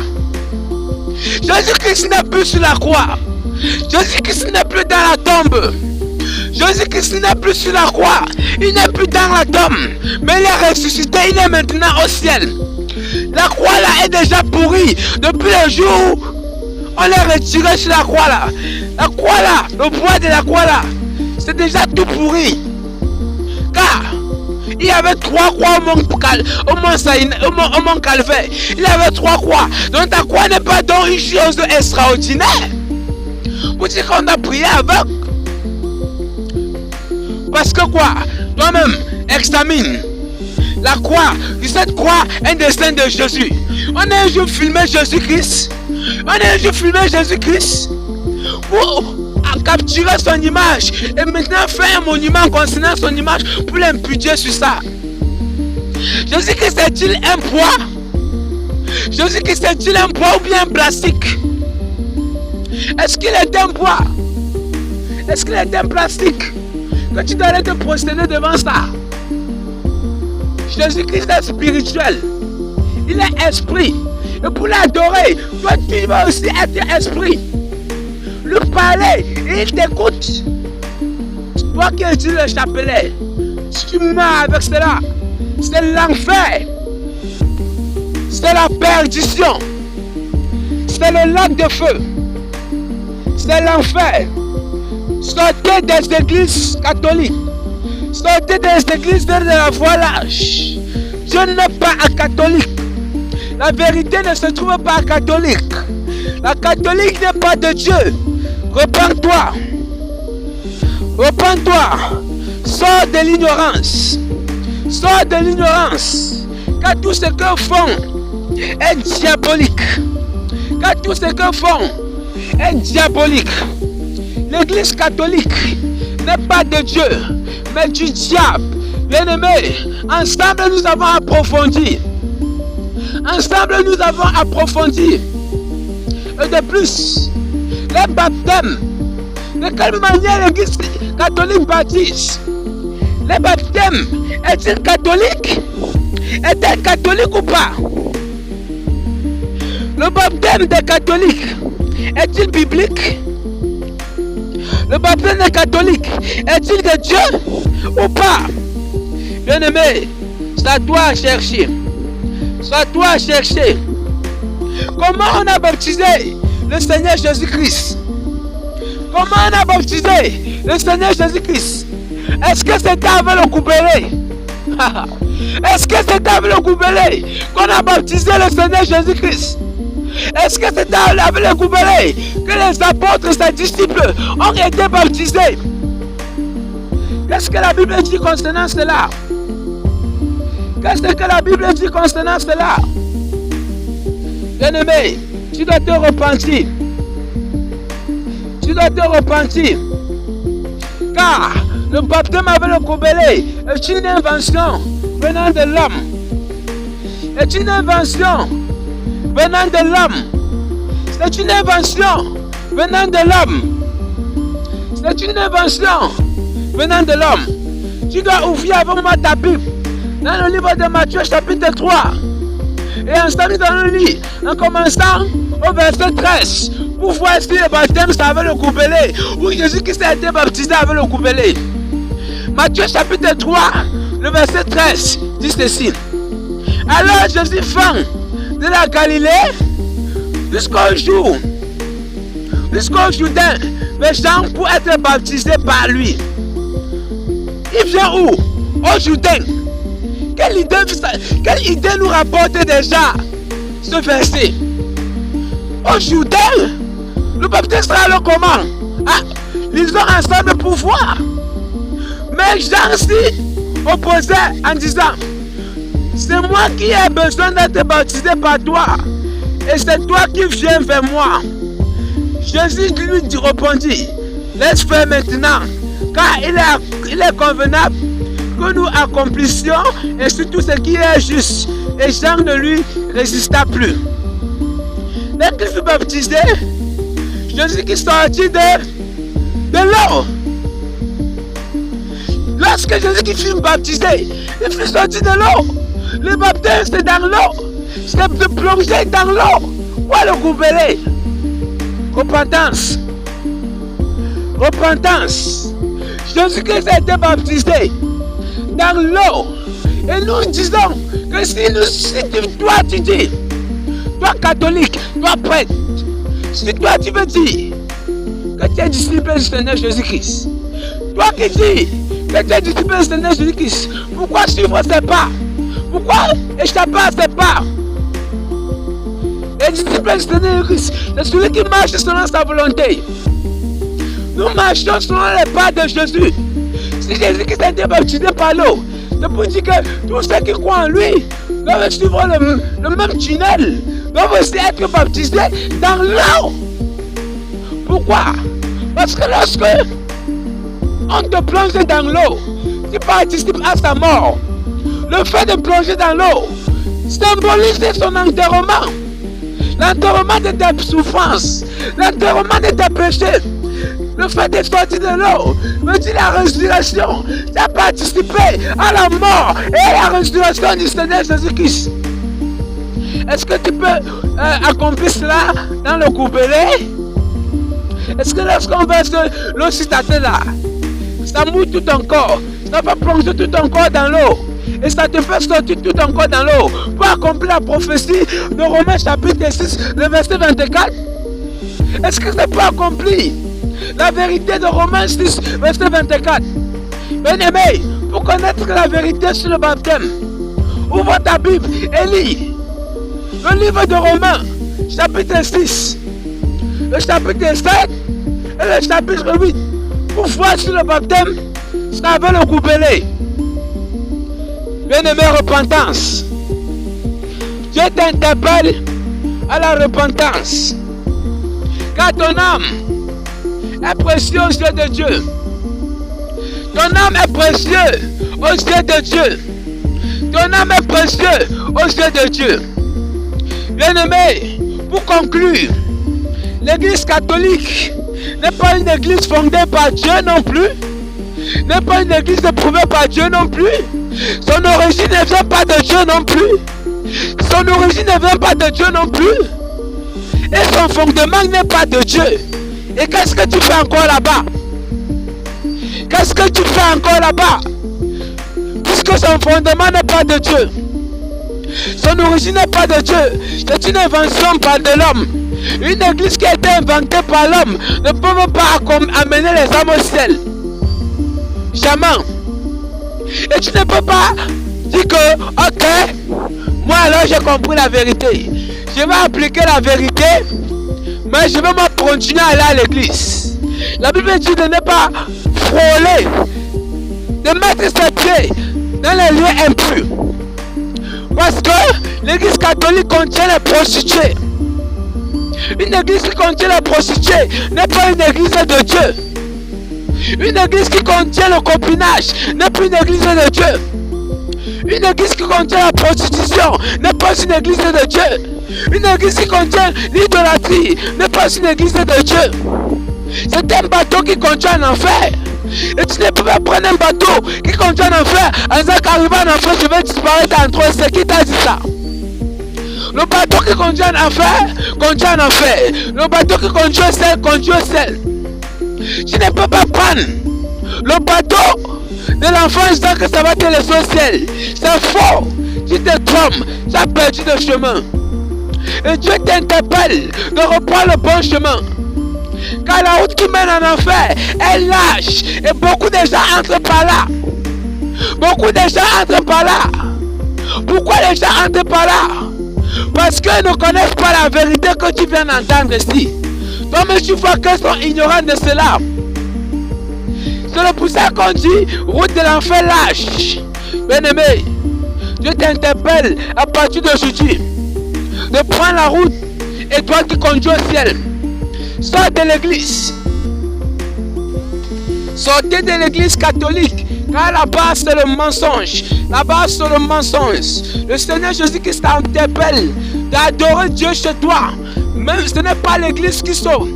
[SPEAKER 1] Jésus-Christ n'est plus sur la croix. Jésus-Christ n'est plus dans la tombe. Jésus-Christ n'est plus sur la croix. Il n'est plus dans la tombe. Mais il est ressuscité. Il est maintenant au ciel. La croix là est déjà pourrie. Depuis le jour où on l'a retiré sur la croix là. La croix là, le poids de la croix là, c'est déjà tout pourri. Car il y avait 3 croix au mont Calvaire. Il y avait 3 croix. Donc ta croix n'est pas donc une chose extraordinaire. Pour dire qu'on a prié avec. Parce que quoi? Toi-même, examine. La croix, cette croix est un destin de Jésus. On a un jour filmé Jésus-Christ. Pour capturer son image. Et maintenant faire un monument concernant son image pour l'imputer sur ça. Jésus-Christ est-il un poids? Jésus-Christ est-il un poids ou bien un plastique? Est-ce qu'il est un poids? Est-ce qu'il est un plastique? Que tu dois te prosterner devant ça. Jésus-Christ est spirituel. Il est esprit. Et pour l'adorer, toi tu vas aussi être esprit. Le parler, il t'écoute. Toi qui es le chapelet, si tu meurs avec cela, c'est l'enfer. C'est la perdition. C'est le lac de feu. C'est l'enfer. Sortez des églises catholiques. Sortez des églises de la foi lâche. Dieu n'est pas un catholique. La vérité ne se trouve pas catholique. La catholique n'est pas de Dieu. Repends-toi. Repends-toi. Sors de l'ignorance. Sors de l'ignorance. Car tout ce que font est diabolique. Car tout ce que font est diabolique. L'église catholique n'est pas de Dieu, mais du diable. Bien-aimés, ensemble nous avons approfondi. Ensemble nous avons approfondi. Et de plus, les baptêmes. De quelle manière l'église catholique baptise? Les baptêmes, est-il catholique? Est-elle catholique ou pas? Le baptême des catholiques est-il biblique? Le baptême des catholiques est-il de Dieu ou pas? Bien-aimé, c'est à toi à chercher. C'est à toi à chercher. Comment on a baptisé le Seigneur Jésus-Christ? Comment on a baptisé le Seigneur Jésus-Christ? Est-ce que c'était avec le goubelé? Est-ce que c'était avec le goubelé qu'on a baptisé le Seigneur Jésus-Christ? Est-ce que c'était avec le goubelé que les apôtres et ses disciples ont été baptisés? Qu'est-ce que la Bible dit concernant cela? Qu'est-ce que la Bible dit concernant cela? Bien-aimé, tu dois te repentir. Tu dois te repentir. Car le baptême avec le goubelé est une invention venant de l'homme. C'est une invention venant de l'homme. C'est une invention venant de l'homme. C'est une invention venant de l'homme. Tu dois ouvrir avant moi ta Bible dans le livre de Matthieu chapitre 3. Et ensemble dans le lit, en commençant au verset 13, pour voir si le baptême c'est avec le goubelé ou Jésus-Christ a été baptisé avec le goubelé. Matthieu chapitre 3, le verset 13 dit ceci. Alors Jésus vint de la Galilée jusqu'au Jourdain, les gens pour être baptisés par lui. Il vient où? Au Jourdain. Quelle idée nous rapporte déjà ce verset? Au Jourdain, le baptême sera le comment? Ah, ils ont ensemble pour voir. Mais Jean s'y opposait en disant, c'est moi qui ai besoin d'être baptisé par toi. Et c'est toi qui viens vers moi. Jésus lui répondit,
[SPEAKER 2] laisse faire maintenant, car il est convenable que nous accomplissions et surtout ce qui est juste. Et Jean ne lui résista plus. Dès qu'il fut baptisé, Jésus qui sortit de l'eau. Lorsque Jésus qui fut baptisé, il fut sorti de l'eau. Le baptême c'est dans l'eau. C'est de plonger dans l'eau. Quoi le goubelé? Repentance. Repentance. Jésus-Christ a été baptisé dans l'eau. Et nous disons que si toi tu dis, toi catholique, toi prêtre, si toi tu veux dire que tu es disciple du Seigneur Jésus-Christ, toi qui dis que tu es disciple du Seigneur Jésus-Christ, pourquoi suivre ses pas? Pourquoi échapper à ses pas? Les disciples du Seigneur Jésus-Christ, c'est celui qui marche selon sa volonté. Nous marchons selon les pas de Jésus. Si Jésus-Christ a été baptisé par l'eau, c'est pour dire que tous ceux qui croient en lui doivent suivre le même tunnel, doivent aussi être baptisés dans l'eau. Pourquoi? Parce que lorsque on te plonge dans l'eau, tu participes à sa mort. Le fait de plonger dans l'eau symbolise son enterrement. L'enterrement de tes souffrances, l'enterrement de tes péchés. Le fait de sortir de l'eau me dit la résurrection. Tu as participé à la mort et à la résurrection du Seigneur Jésus-Christ. Est-ce que tu peux accomplir cela dans le goubelé? Est-ce que lorsqu'on verse l'eau sur ta tête là, ça mouille tout ton corps, ça va plonger tout ton corps dans l'eau et ça te fait sortir tout ton corps dans l'eau pour accomplir la prophétie de Romains chapitre 6, le verset 24? Est-ce que c'est pas accompli? La vérité de Romains 6, verset 24. Bien-aimé, pour connaître la vérité sur le baptême, ouvre ta Bible et lis le livre de Romains, chapitre 6, le chapitre 7 et le chapitre 8, pour voir sur le baptême, ça avait le goubelé. Bien-aimé, repentance. Dieu t'interpelle à la repentance. Car ton âme est précieux aux yeux de Dieu. Ton âme est précieux aux yeux de Dieu. Ton âme est précieux aux yeux de Dieu. Bien-aimé, pour conclure, l'église catholique n'est pas une église fondée par Dieu non plus. N'est pas une église éprouvée par Dieu non plus. Son origine ne vient pas de Dieu non plus. Son origine ne vient pas de Dieu non plus. Et son fondement n'est pas de Dieu. Et qu'est-ce que tu fais encore là-bas? Qu'est-ce que tu fais encore là-bas? Puisque son fondement n'est pas de Dieu. Son origine n'est pas de Dieu. C'est une invention par de l'homme. Une église qui a été inventée par l'homme ne peut pas amener les âmes au ciel. Jamais. Et tu ne peux pas dire que, ok, moi alors j'ai compris la vérité. Je vais appliquer la vérité, mais je vais continuer à aller à l'église. La Bible dit de ne pas frôler, de mettre ses pieds dans les lieux impurs. Parce que l'église catholique contient les prostituées. Une église qui contient les prostituées n'est pas une église de Dieu. Une église qui contient le copinage n'est plus une église de Dieu. Une église qui contient la prostitution n'est pas une église de Dieu. Une église qui contient l'idolâtrie n'est pas une église de Dieu. C'est un bateau qui conduit en enfer. Et tu ne peux pas prendre un bateau qui conduit en enfer en disant qu'arrivé en enfer, je vais disparaître en trois. C'est qui t'a dit ça? Le bateau qui conduit en enfer, conduit en enfer. Le bateau qui conduit au ciel, conduit au ciel. Tu ne peux pas prendre le bateau de l'enfant disant que ça va te laisser au ciel. C'est faux. Tu te trompes. Tu as perdu le chemin. Et Dieu t'interpelle de reprendre le bon chemin. Car la route qui mène en enfer est lâche. Et beaucoup de gens entrent par là. Beaucoup de gens entrent par là. Pourquoi les gens entrent par là? Parce qu'ils ne connaissent pas la vérité que tu viens d'entendre ici. Donc tu vois qu'ils sont ignorants de cela. C'est le pour ça qu'on dit route de l'enfer lâche. Bien-aimé, Dieu t'interpelle à partir d'aujourd'hui de prendre la route et toi qui conduis au ciel. Sors de l'église. Sortez de l'église catholique. Car là-bas, c'est le mensonge. Là-bas, c'est le mensonge. Le Seigneur Jésus-Christ t'interpelle d'adorer Dieu chez toi. Même ce n'est pas l'église qui sort.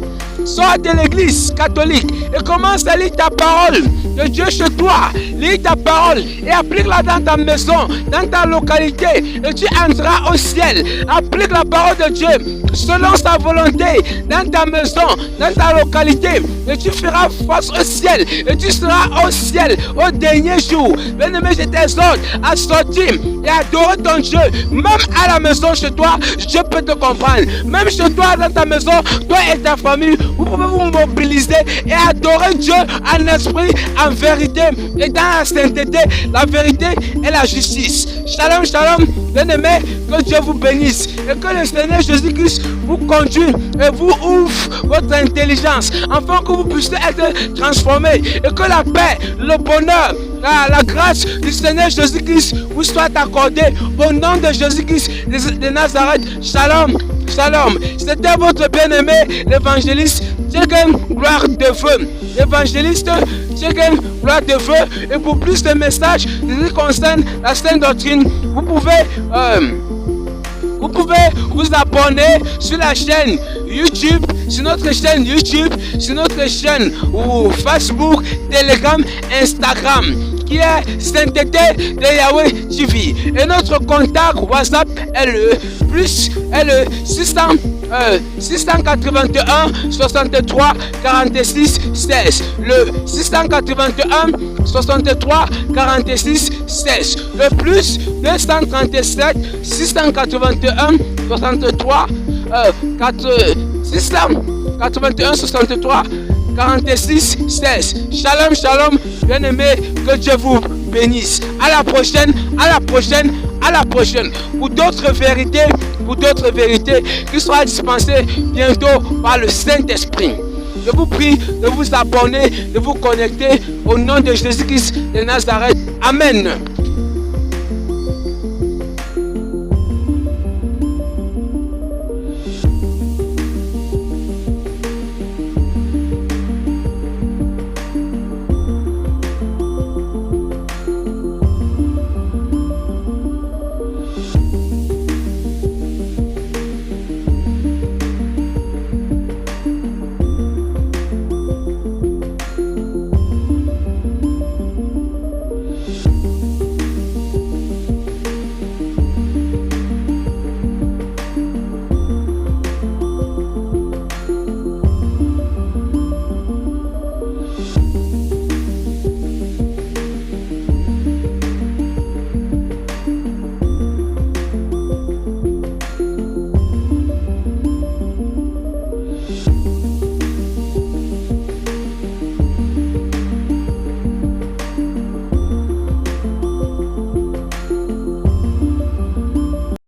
[SPEAKER 2] Sors de l'église catholique et commence à lire ta parole de Dieu chez toi. Lis ta parole et applique-la dans ta maison, dans ta localité, et tu entreras au ciel. Applique la parole de Dieu selon sa volonté dans ta maison, dans ta localité, et tu feras face au ciel, et tu seras au ciel au dernier jour. Bien-aimé, je t'exhorte à sortir et adorer ton Dieu. Même à la maison chez toi, Dieu peut te comprendre. Même chez toi, dans ta maison, toi et ta famille, vous pouvez vous mobiliser et adorer Dieu en esprit, en vérité et dans la sainteté, la vérité et la justice. Shalom, shalom, bien-aimés, que Dieu vous bénisse et que le Seigneur Jésus-Christ vous conduise et vous ouvre votre intelligence afin que vous puissiez être transformés et que la paix, le bonheur, la grâce du Seigneur Jésus-Christ vous soit accordée au nom de Jésus-Christ de Nazareth. Shalom, shalom. C'était votre bien-aimé, l'évangéliste Tchegen Gloire de Feu. L'évangéliste Tchegen Gloire de Feu. Et pour plus de messages qui concernent la sainte doctrine, vous pouvez vous abonner sur la chaîne YouTube, sur notre chaîne YouTube, sur notre chaîne ou Facebook, Telegram, Instagram, qui est Sainteté de Yahweh TV. Et notre contact WhatsApp est le 681 63 46 16. Le 681 63 46 16. Le plus 237 681 63 681 63 46 16. Shalom, shalom, bien-aimés, que Dieu vous bénisse. À la prochaine, à la prochaine, à la prochaine. Pour d'autres vérités qui seront dispensées bientôt par le Saint-Esprit. Je vous prie de vous abonner, de vous connecter au nom de Jésus-Christ de Nazareth. Amen.